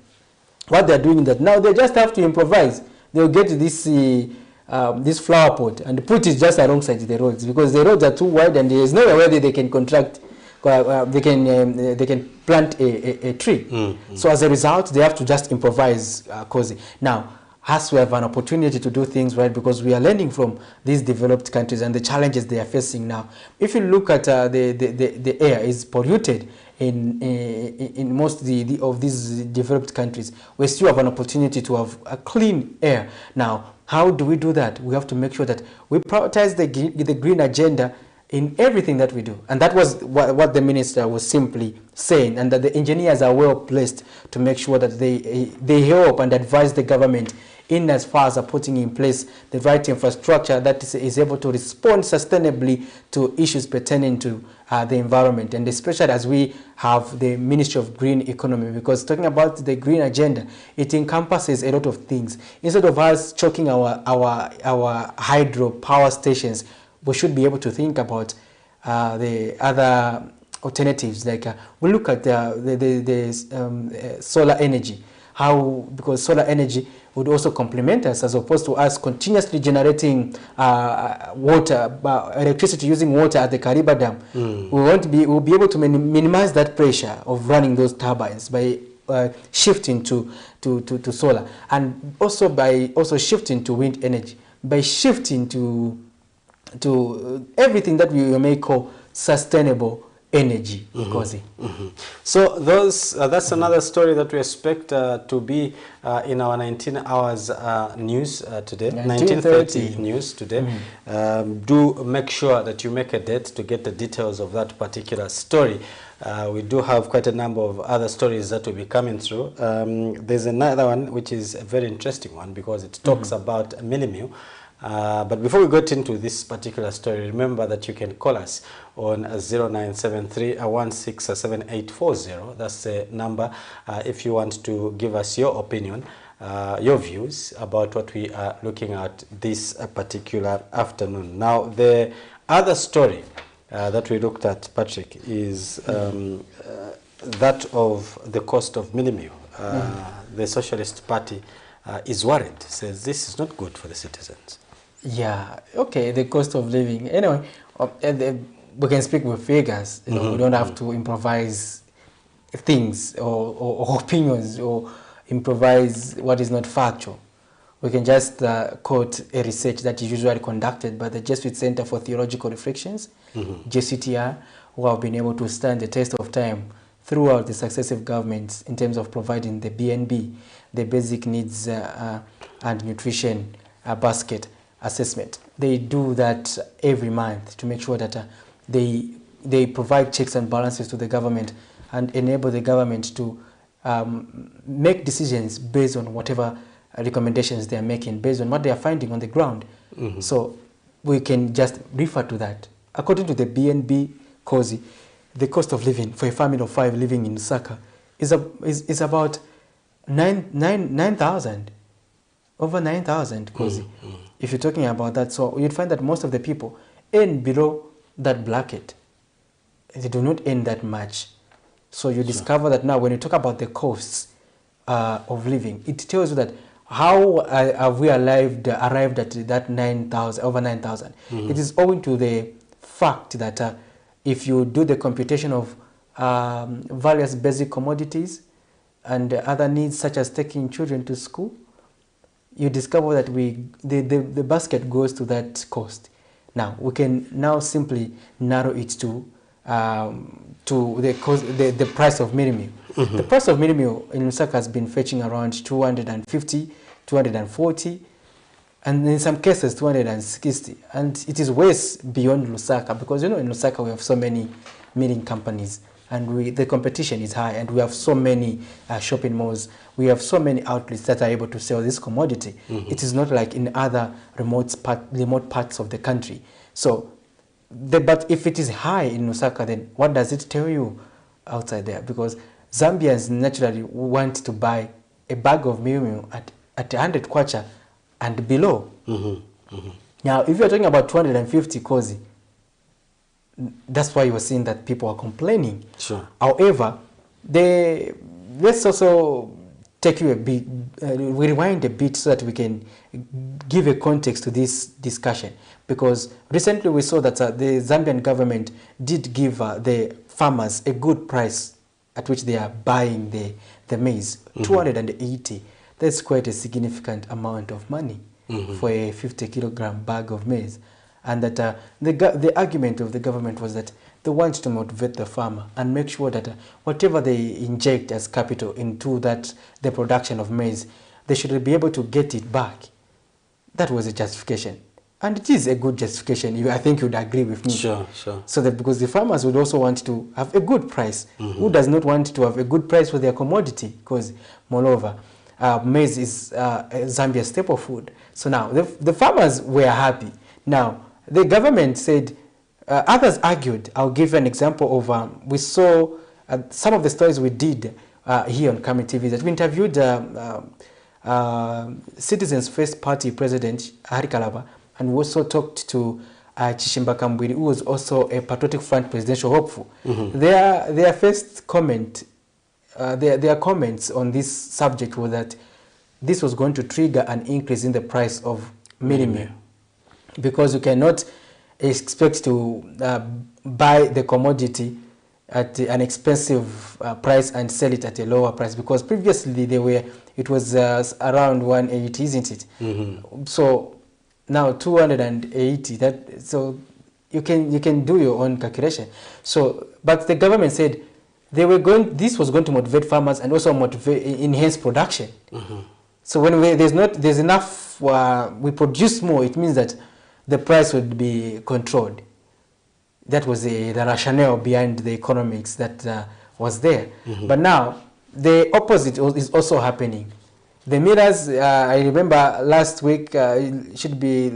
what they're doing is that now they just have to improvise. They'll get this flower pot and put it just alongside the roads, because the roads are too wide and there is no way they can construct. They can plant a tree. So as a result, they have to just improvise. Now, as we have an opportunity to do things right, because we are learning from these developed countries and the challenges they are facing now. If you look at the air is polluted in most of these developed countries, we still have an opportunity to have a clean air. Now, how do we do that? We have to make sure that we prioritize the green agenda in everything that we do. And that was what the minister was simply saying, and that the engineers are well placed to make sure that they help and advise the government in as far as putting in place the right infrastructure that is able to respond sustainably to issues pertaining to the environment, and especially as we have the Ministry of Green Economy, because talking about the green agenda, it encompasses a lot of things. Instead of us choking our hydro power stations, we should be able to think about the other alternatives, like we look at the solar energy, how, because solar energy would also complement us, as opposed to us continuously generating electricity using water at the Kariba Dam. We'll be able to minimize that pressure of running those turbines by shifting to solar, and also by shifting to wind energy, by shifting to everything that we may call sustainable energy. So that's another story that we expect to be in our 19 hours news today, 1930 news today. Do make sure that you make a date to get the details of that particular story. We do have quite a number of other stories that will be coming through. There's another one which is a very interesting one, because it talks about a mini meal. But before we get into this particular story, remember that you can call us on 0973-167840. That's the number if you want to give us your opinion, your views about what we are looking at this particular afternoon. Now, the other story that we looked at, Patrick, is that of the cost of mini meal. The Socialist Party is worried, says this is not good for the citizens. Yeah, okay, the cost of living. Anyway, we can speak with figures. You know, we don't have to improvise things or opinions, or improvise what is not factual. We can just quote a research that is usually conducted by the Jesuit Center for Theological Reflections, JCTR, who have been able to stand the test of time throughout the successive governments in terms of providing the BNB, the basic needs and nutrition basket assessment. They do that every month to make sure that they provide checks and balances to the government and enable the government to make decisions based on whatever recommendations they are making, based on what they are finding on the ground. So we can just refer to that. According to the BNB COSI, the cost of living for a family of 5 living in Lusaka is about 9,000, over 9,000 COSI. If you're talking about that, so you'd find that most of the people earn below that bracket. They do not earn that much. So you discover that now when you talk about the costs of living, it tells you that how have we arrived at that 9,000, over 9,000. It is owing to the fact that if you do the computation of various basic commodities and other needs such as taking children to school, you discover that the basket goes to that cost. Now we can now simply narrow it to the cost, the price of mini meal. The price of mini meal in Lusaka has been fetching around 250, 240, and in some cases 260, and it is ways beyond Lusaka, because you know in Lusaka we have so many milling companies, and the competition is high, and we have so many shopping malls. We have so many outlets that are able to sell this commodity. It is not like in other remote parts of the country. So, but if it is high in Lusaka, then what does it tell you outside there? Because Zambians naturally want to buy a bag of meal at 100 kwacha and below. Now, if you're talking about 250 kozi, that's why you're seeing that people are complaining. Sure. However, let's also take you a bit, we rewind a bit so that we can give a context to this discussion. Because recently we saw that the Zambian government did give the farmers a good price at which they are buying the maize, 280. That's quite a significant amount of money for a 50-kilogram bag of maize. And that the argument of the government was that they want to motivate the farmer and make sure that whatever they inject as capital into the production of maize, they should be able to get it back. That was a justification. And it is a good justification. I think you would agree with me. Sure, sure. So that because the farmers would also want to have a good price. Who does not want to have a good price for their commodity? Because, moreover, maize is Zambia's staple food. So now, the farmers were happy. Now, the government said, others argued. I'll give you an example of, we saw some of the stories we did here on Camnet TV, that we interviewed Citizens First Party President Hari Kalaba, and we also talked to Chishimba Kambwiri, who was also a Patriotic Front presidential hopeful. Their first comment, their comments on this subject were that this was going to trigger an increase in the price of minimum, because you cannot expect to buy the commodity at an expensive price and sell it at a lower price, because previously it was around 180, isn't it? So now 280. So you can do your own calculation. So, but the government said this was going to motivate farmers and also enhance production. So when there's enough, we produce more, it means that the price would be controlled. That was the rationale behind the economics that was there. But now, the opposite is also happening. The millers, I remember last week, it should be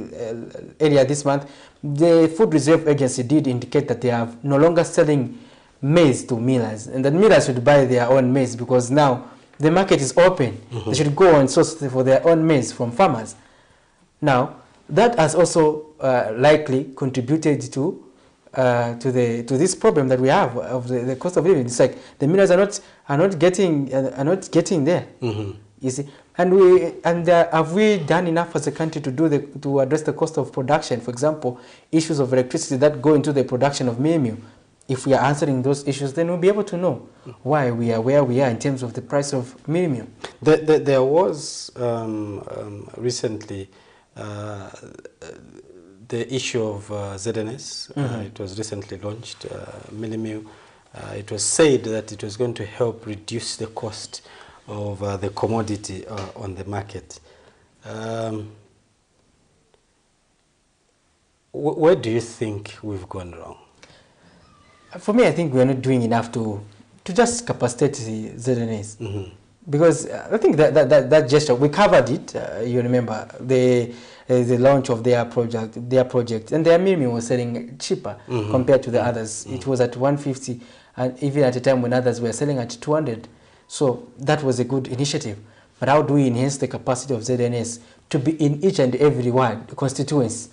earlier this month, the Food Reserve Agency did indicate that they are no longer selling maize to millers, and that millers should buy their own maize, because now the market is open. They should go and source for their own maize from farmers. Now, that has also likely contributed to this problem that we have of the cost of living. It's like the millers are not getting there. You see, and have we done enough as a country to address the cost of production? For example, issues of electricity that go into the production of minimum. If we are answering those issues, then we'll be able to know why we are where we are in terms of the price of minimum. There was recently the issue of ZNS. It was recently launched, minimum. It was said that it was going to help reduce the cost of the commodity on the market. Where do you think we've gone wrong? For me, I think we're not doing enough to just capacitate the ZNS. Because I think that gesture, we covered it, you remember, the launch of their project, and their minimum was selling cheaper compared to the others. It was at 150, and even at a time when others were selling at 200. So that was a good initiative. But how do we enhance the capacity of ZNS to be in each and every ward, constituency,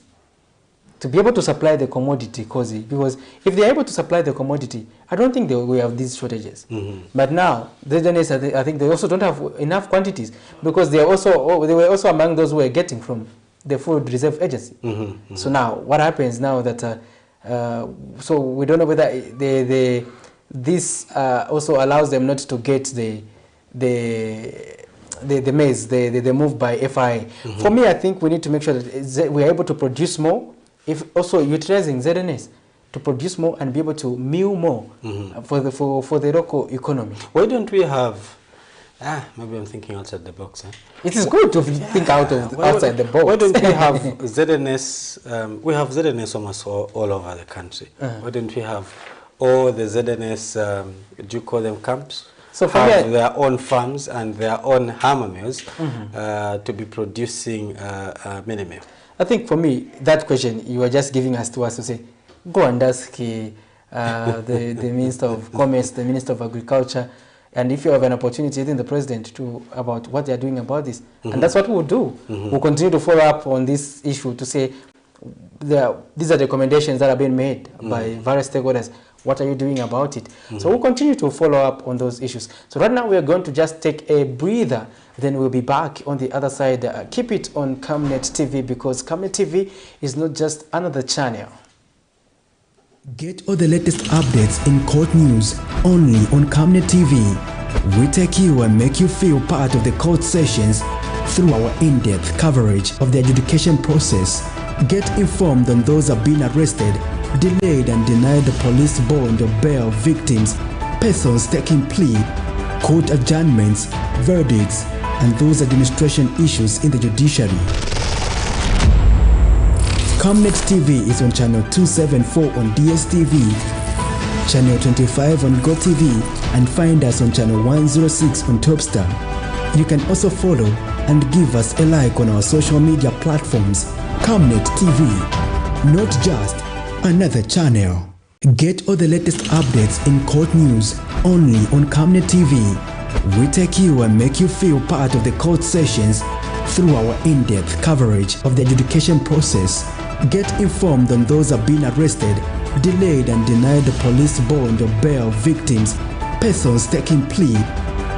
to be able to supply the commodity, because if they're able to supply the commodity, I don't think we have these shortages. But now, the ZNS, I think they also don't have enough quantities, because they were also among those who were getting from the Food Reserve Agency. So now, what happens now that, so we don't know whether this also allows them not to get the maize, the move by FI. For me, I think we need to make sure that we are able to produce more, if also utilizing ZNS to produce more and be able to mill more for the local economy. Why don't we have, maybe I'm thinking outside the box. It is good to think outside the box. Why don't we have ZNS, we have ZNS almost all over the country. Why don't we have all the ZNS, do you call them camps? So have their own farms and their own hammer mills to be producing minimum. I think for me, that question you are just giving us to say, go and ask the Minister of Commerce, the Minister of Agriculture, and if you have an opportunity, even the President, about what they are doing about this. And that's what we'll do. We'll continue to follow up on this issue to say, these are the recommendations that are being made by various stakeholders. What are you doing about it? So we'll continue to follow up on those issues. So right now we are going to just take a breather. Then we'll be back on the other side. Keep it on Camnet TV, because Camnet TV is not just another channel. Get all the latest updates in court news only on Camnet TV. We take you and make you feel part of the court sessions through our in-depth coverage of the adjudication process. Get informed on those who have been arrested, delayed and denied the police bond or bail victims, persons taking plea, court adjournments, verdicts, and those administration issues in the judiciary. Camnet TV is on channel 274 on DSTV, channel 25 on GoTV, and find us on channel 106 on Topstar. You can also follow and give us a like on our social media platforms. Camnet TV, not just another channel. Get all the latest updates in court news only on Camnet TV. We take you and make you feel part of the court sessions through our in-depth coverage of the adjudication process. Get informed on those who have been arrested, delayed and denied the police bond or bail victims, persons taking plea,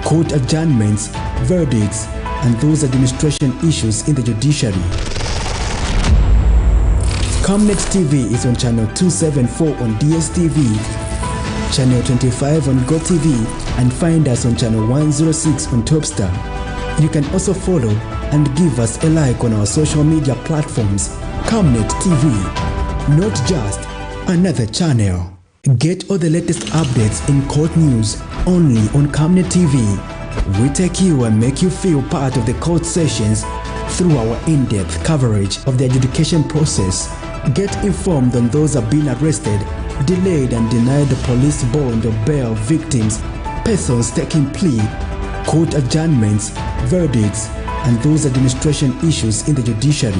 court adjournments, verdicts, and those administration issues in the judiciary. Camnet TV is on channel 274 on DSTV, channel 25 on GoTV, and find us on channel 106 on Topstar. You can also follow and give us a like on our social media platforms. Camnet TV, not just another channel. Get all the latest updates in court news only on Camnet TV. We take you and make you feel part of the court sessions through our in-depth coverage of the adjudication process. Get informed on those who have been arrested, delayed and denied the police bond or bail victims, persons taking plea, court adjournments, verdicts, and those administration issues in the judiciary.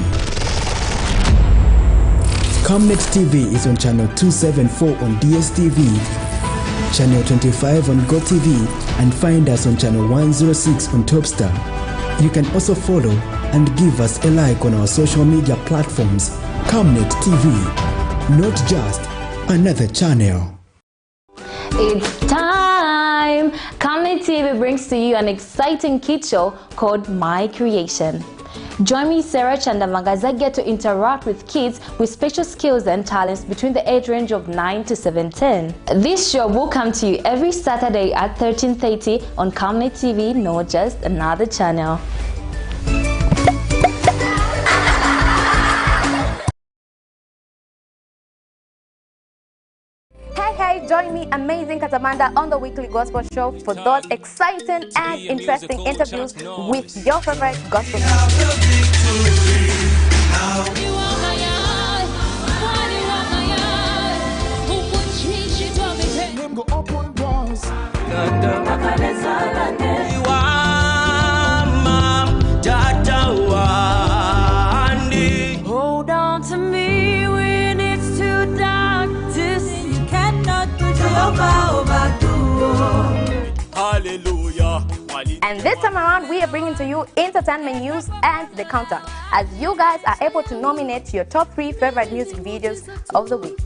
Camnet TV is on channel 274 on DSTV, channel 25 on GoTV, and find us on channel 106 on Topstar. You can also follow and give us a like on our social media platforms. Camnet TV, not just another channel. It's time! Camnet TV brings to you an exciting kids show called My Creation. Join me, Sarah Chandamanga, as I get to interact with kids with special skills and talents between the age range of 9 to 17. This show will come to you every Saturday at 13:30 on Camnet TV, not just another channel. Hey, join me, Amazing Katamanda, on the weekly gospel show for those exciting and interesting interviews with your favorite gospel Hold on to me when it's too dark to see. You cannot put your power Hallelujah. And this time around, we are bringing to you entertainment news and the countdown, as you guys are able to nominate your top 3 favorite music videos of the week.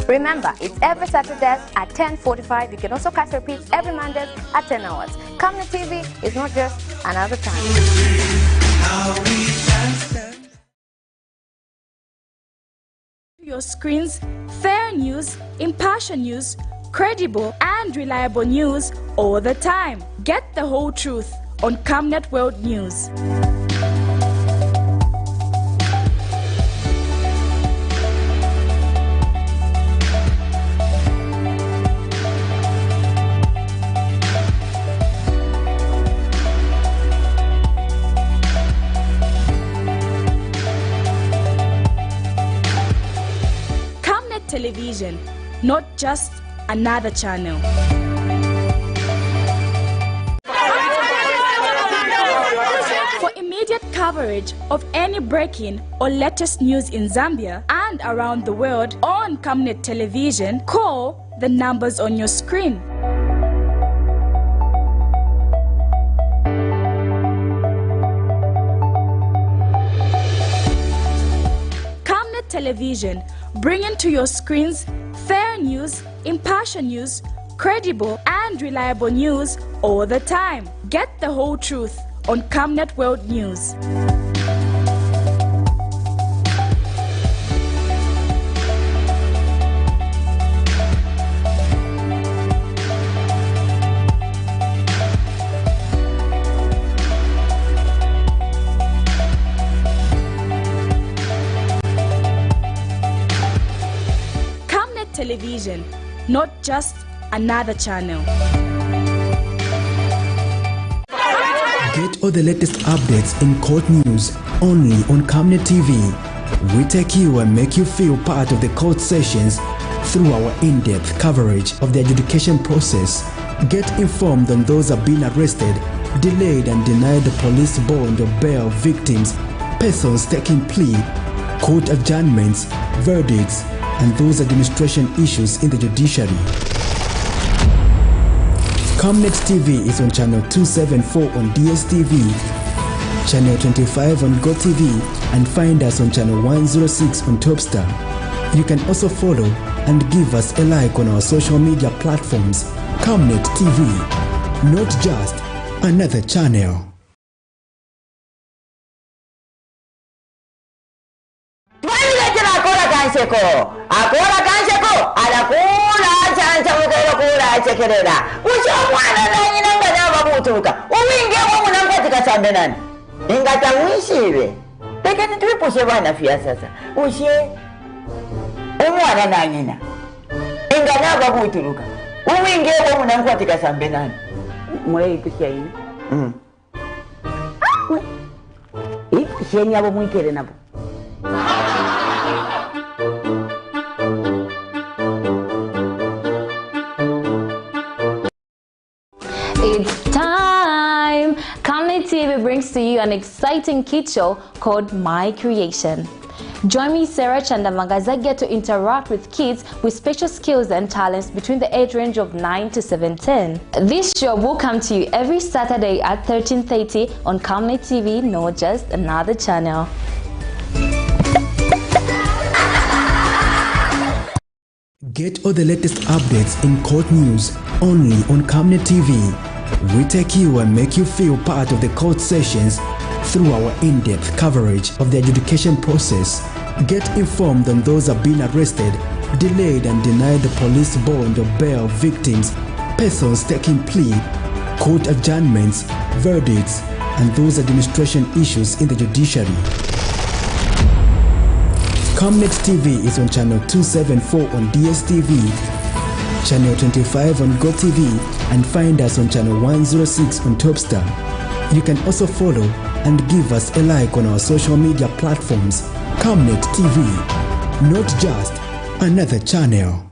Remember, it's every Saturday at 10:45. You can also catch repeats every Monday at 10 hours. Camnet TV is not just another time. Your screens, fair news, impartial news, credible and reliable news all the time. Get the whole truth on Camnet World News. Television, not just another channel. For immediate coverage of any breaking or latest news in Zambia and around the world on Camnet Television, call the numbers on your screen. Camnet Television, bringing to your screens fair news, impartial news, credible and reliable news all the time. Get the whole truth on Camnet World News. Television, not just another channel. Get all the latest updates in court news only on Camnet TV. We take you and make you feel part of the court sessions through our in-depth coverage of the adjudication process. Get informed on those who have been arrested, delayed and denied the police bond or bail victims, persons taking plea, court adjournments, verdicts, and those administration issues in the judiciary. Camnet TV is on channel 274 on DSTV, channel 25 on GoTV, and find us on channel 106 on Topstar. You can also follow and give us a like on our social media platforms. Camnet TV, not just another channel. Akora kansheko alakula chancha mukero kula chekerera ucho mwana nani nanga naba butuka uwinge wo munanga tikasambe nani ingata mwishire tekani tupushe bana fia sasa ushe umwana nani na ingana naba butuka uwinge wo munanga tikasambe nani mwe ipisha hii ipisha ni abo mwikere nabo. It's time! Camnet TV brings to you an exciting kid show called My Creation. Join me, Sarah Chandamagazage, to interact with kids with special skills and talents between the age range of 9 to 17. This show will come to you every Saturday at 13:30 on Camnet TV, not just another channel. Get all the latest updates in court news only on Camnet TV. We take you and make you feel part of the court sessions through our in-depth coverage of the adjudication process. Get informed on those who have been arrested, delayed and denied the police bond or bail victims, persons taking plea, court adjournments, verdicts, and those administration issues in the judiciary. Camnet TV is on channel 274 on DSTV, channel 25 on GoTV, and find us on channel 106 on Topstar. You can also follow and give us a like on our social media platforms. Camnet TV, not just another channel.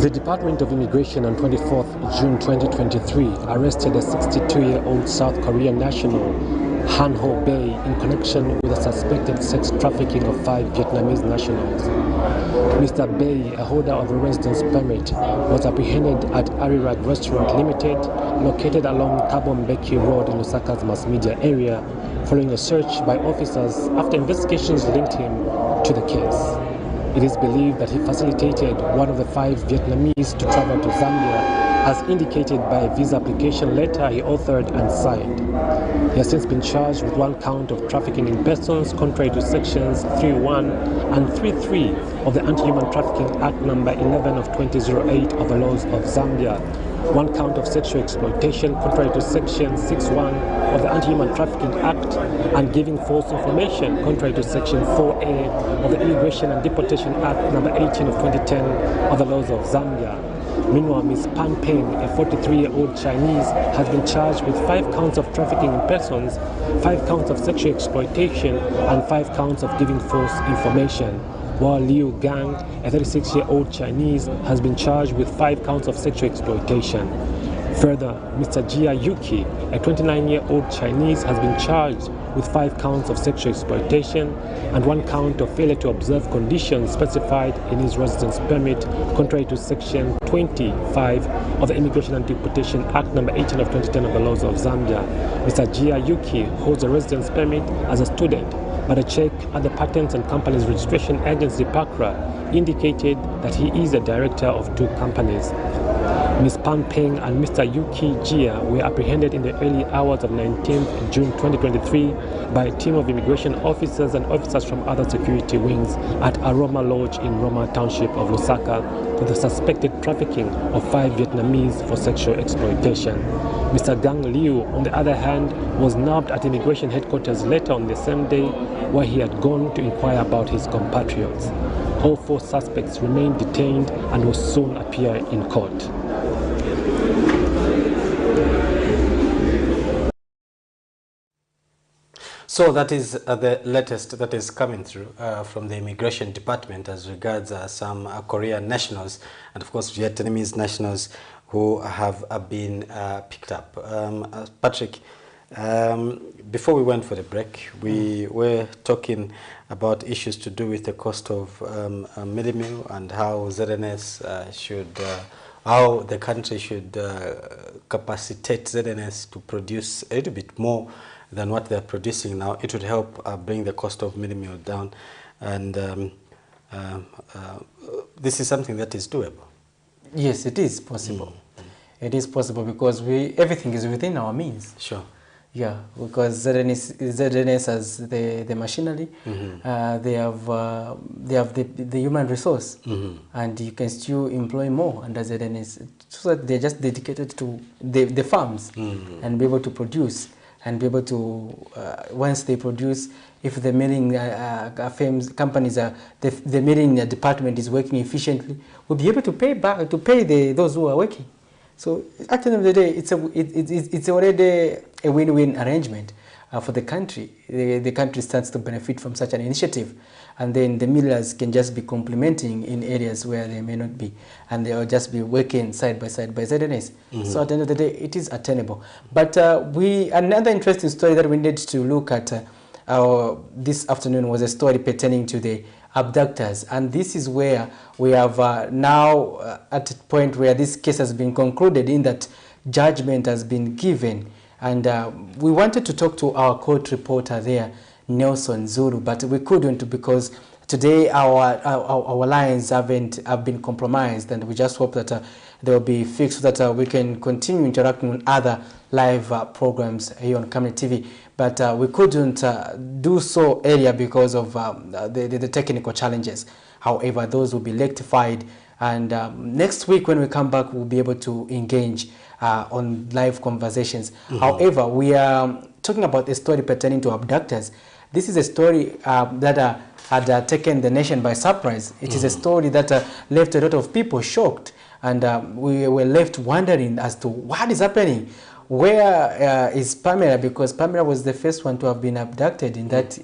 The Department of Immigration on 24th June 2023 arrested a 62-year-old South Korean national, Han Ho Bae, in connection with a suspected sex trafficking of 5 Vietnamese nationals. Mr. Bae, a holder of a residence permit, was apprehended at Arirag Restaurant Limited, located along Tabombeki Road in Lusaka's mass media area, following a search by officers after investigations linked him to the case. It is believed that he facilitated one of the 5 Vietnamese to travel to Zambia, as indicated by a visa application letter he authored and signed. He has since been charged with 1 count of trafficking in persons contrary to sections 3.1 and 3.3 of the Anti-Human Trafficking Act number 11 of 2008 of the laws of Zambia, 1 count of sexual exploitation contrary to section 6.1 of the Anti-Human Trafficking Act, and giving false information contrary to section 4A of the Immigration and Deportation Act number 18 of 2010 of the laws of Zambia. Meanwhile, Ms. Pan Peng, a 43-year-old Chinese, has been charged with 5 counts of trafficking in persons, 5 counts of sexual exploitation, and 5 counts of giving false information, while Liu Gang, a 36-year-old Chinese, has been charged with 5 counts of sexual exploitation. Further, Mr. Jia Yuki, a 29-year-old Chinese, has been charged with 5 counts of sexual exploitation and 1 count of failure to observe conditions specified in his residence permit contrary to section 25 of the Immigration and Deportation Act number 18 of 2010 of the laws of Zambia. Mr. Jia Yuki holds a residence permit as a student, but a check at the Patents and Companies Registration Agency PACRA indicated that he is a director of 2 companies. Ms. Pan Peng and Mr. Yuki Jia were apprehended in the early hours of 19th June 2023 by a team of immigration officers and officers from other security wings at Aroma Lodge in Roma Township of Lusaka for the suspected trafficking of 5 Vietnamese for sexual exploitation. Mr. Gang Liu, on the other hand, was nabbed at immigration headquarters later on the same day, where he had gone to inquire about his compatriots. All 4 suspects remain detained and will soon appear in court. So that is the latest that is coming through from the Immigration Department as regards some Korean nationals and of course Vietnamese nationals who have been picked up. Patrick, before we went for the break, we were talking about issues to do with the cost of mealie meal and how ZNS how the country should capacitate ZNS to produce a little bit more than what they're producing now. It would help bring the cost of mealie meal down, and this is something that is doable. Yes, it is possible. It is possible because everything is within our means. Sure. Yeah, because ZNS has the machinery, they have the human resource, and you can still employ more under ZNS, so that they're just dedicated to the farms and be able to produce. And be able to, once they produce, if the milling companies the milling department is working efficiently, we'll be able to pay those who are working. So at the end of the day, it's already a win-win arrangement for the country. The country stands to benefit from such an initiative, and then the millers can just be complementing in areas where they may not be, and they'll just be working side by side by ZNS. So at the end of the day, it is attainable. But another interesting story that we need to look at this afternoon was a story pertaining to the abductors, and this is where we have now at a point where this case has been concluded, in that judgment has been given, and we wanted to talk to our court reporter there, Nelson Zulu, but we couldn't because today our lines have been compromised, and we just hope that they will be fixed so that we can continue interacting with other live programs here on Camnet TV. But we couldn't do so earlier because of the technical challenges. However, those will be rectified, and next week when we come back, we'll be able to engage on live conversations. However, we are talking about a story pertaining to abductors. This is a story that had taken the nation by surprise. It is a story that left a lot of people shocked, and we were left wondering as to what is happening. Where is Pamela? Because Pamela was the first one to have been abducted in that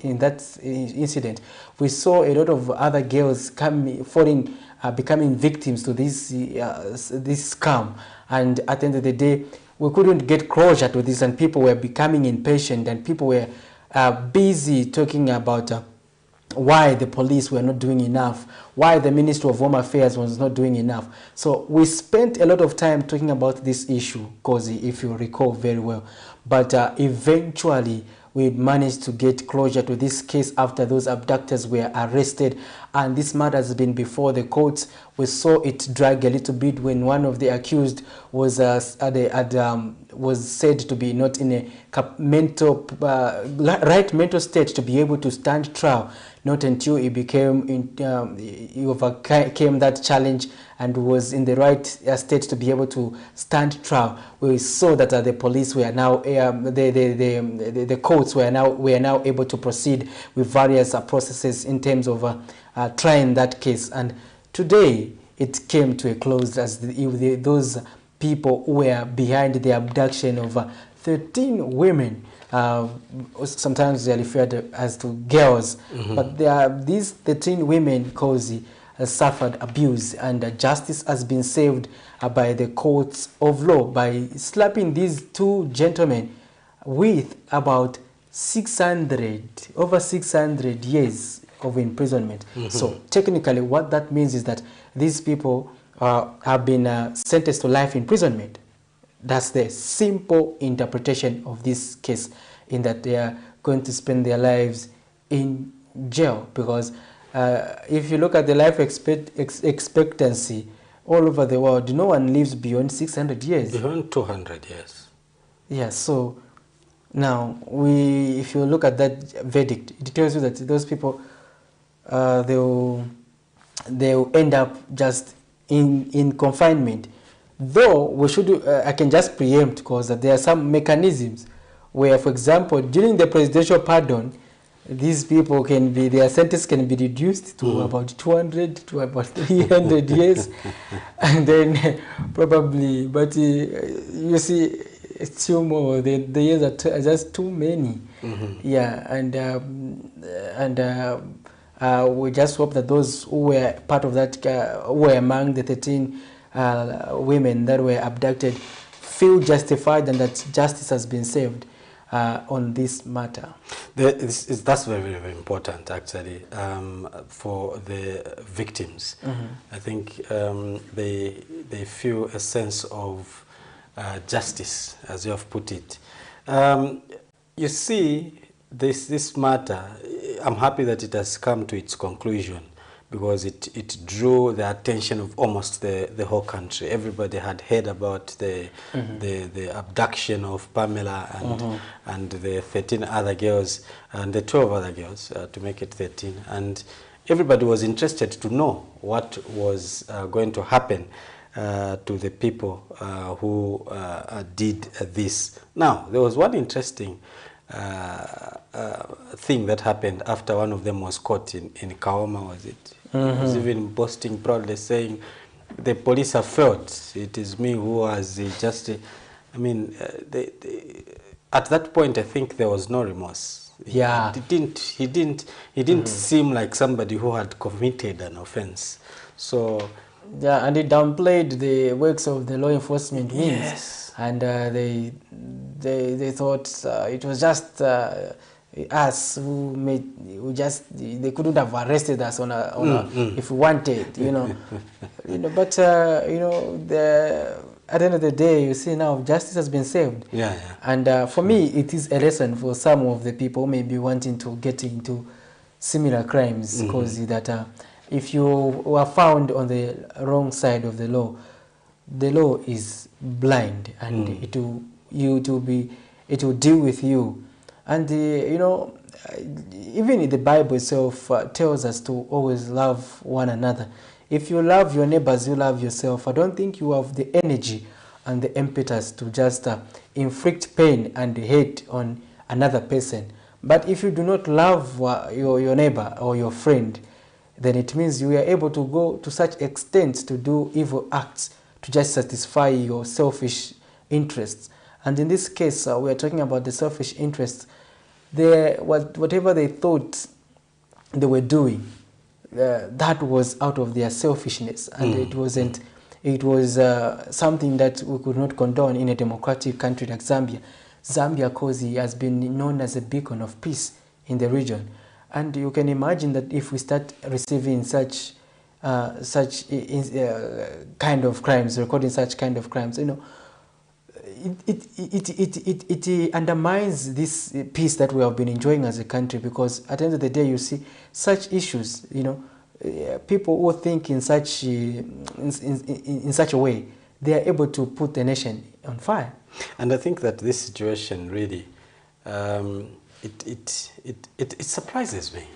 incident. We saw a lot of other girls becoming victims to this scam, and at the end of the day, we couldn't get closure to this, and people were becoming impatient, and people were busy talking about why the police were not doing enough, why the Ministry of Home Affairs was not doing enough. So we spent a lot of time talking about this issue, Kozi, if you recall very well. But eventually we managed to get closure to this case after those abductors were arrested, and this matter has been before the courts. We saw it drag a little bit when one of the accused was said to be not in a right mental state to be able to stand trial, not until he he overcame that challenge and was in the right state to be able to stand trial. We saw that the police were now, the courts were now able to proceed with various processes in terms of trying that case. And today it came to a close as those people who were behind the abduction of 13 women. Sometimes they are referred to as girls, but these 13 women, Kozi, suffered abuse, and justice has been served by the courts of law by slapping these two gentlemen with about over 600 years of imprisonment. So technically what that means is that these people have been sentenced to life imprisonment. That's the simple interpretation of this case, in that they are going to spend their lives in jail, because if you look at the life expectancy all over the world, no one lives beyond 600 years. Beyond 200 years. Yeah, so now if you look at that verdict, it tells you that those people, they'll end up just in confinement. Though we should, I can just preempt, because there are some mechanisms where, for example, during the presidential pardon, these people can be, their sentence can be reduced to about 200 to about 300 years, and then probably, but you see, it's too more. The years are just too many. Yeah, and we just hope that those who were part of that, who were among the 13 women that were abducted, feel justified and that justice has been served on this matter. That's very, very, very important, actually, for the victims. I think they feel a sense of justice, as you have put it. You see, this matter, I'm happy that it has come to its conclusion, because it drew the attention of almost the whole country. Everybody had heard about the abduction of Pamela and the 13 other girls, and the 12 other girls, to make it 13. And everybody was interested to know what was going to happen to the people who did this. Now, there was one interesting thing that happened after one of them was caught in Kaoma, was it? He was even boasting proudly, saying, the police have failed. It is me who has just, I mean, at that point, I think there was no remorse. Yeah. He didn't seem like somebody who had committed an offense. So, yeah, and he downplayed the works of the law enforcement wings. Yes. And they thought it was just us who they couldn't have arrested us if we wanted, you know. But at the end of the day, you see now justice has been served. Yeah. And for me, it is a lesson for some of the people who may be wanting to get into similar crimes, because that if you are found on the wrong side of the law is blind, and it will deal with you. And even the Bible itself tells us to always love one another. If you love your neighbors, you love yourself. I don't think you have the energy and the impetus to just inflict pain and hate on another person. But if you do not love your neighbor or your friend, then it means you are able to go to such extent to do evil acts to just satisfy your selfish interests. And in this case, we are talking about the selfish interests. Whatever they thought they were doing, that was out of their selfishness, and it wasn't. It was something that we could not condone in a democratic country like Zambia. Zambia, because it has been known as a beacon of peace in the region, and you can imagine that if we start receiving such kind of crimes, recording such kind of crimes, it undermines this peace that we have been enjoying as a country. Because at the end of the day, you see such issues, people who think in such a way, they are able to put the nation on fire. And I think that this situation really, it surprises me.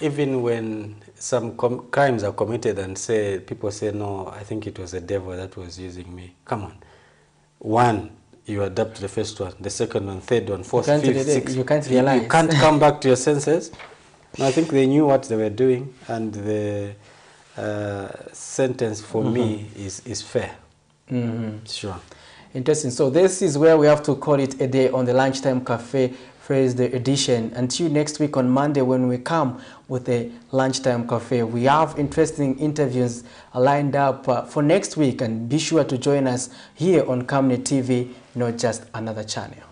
Even when some crimes are committed and people say, no, I think it was the devil that was using me. Come on. One, you adapt to the first one, the second one, third one, fourth, fifth, sixth. You can't realize. You can't come back to your senses. No, I think they knew what they were doing, and the sentence for me is fair. Sure. Interesting. So this is where we have to call it a day on the Lunchtime Cafe Thursday edition. Until next week on Monday, when we come with a Lunchtime Cafe. We have interesting interviews lined up for next week, and be sure to join us here on Camnet TV, not just another channel.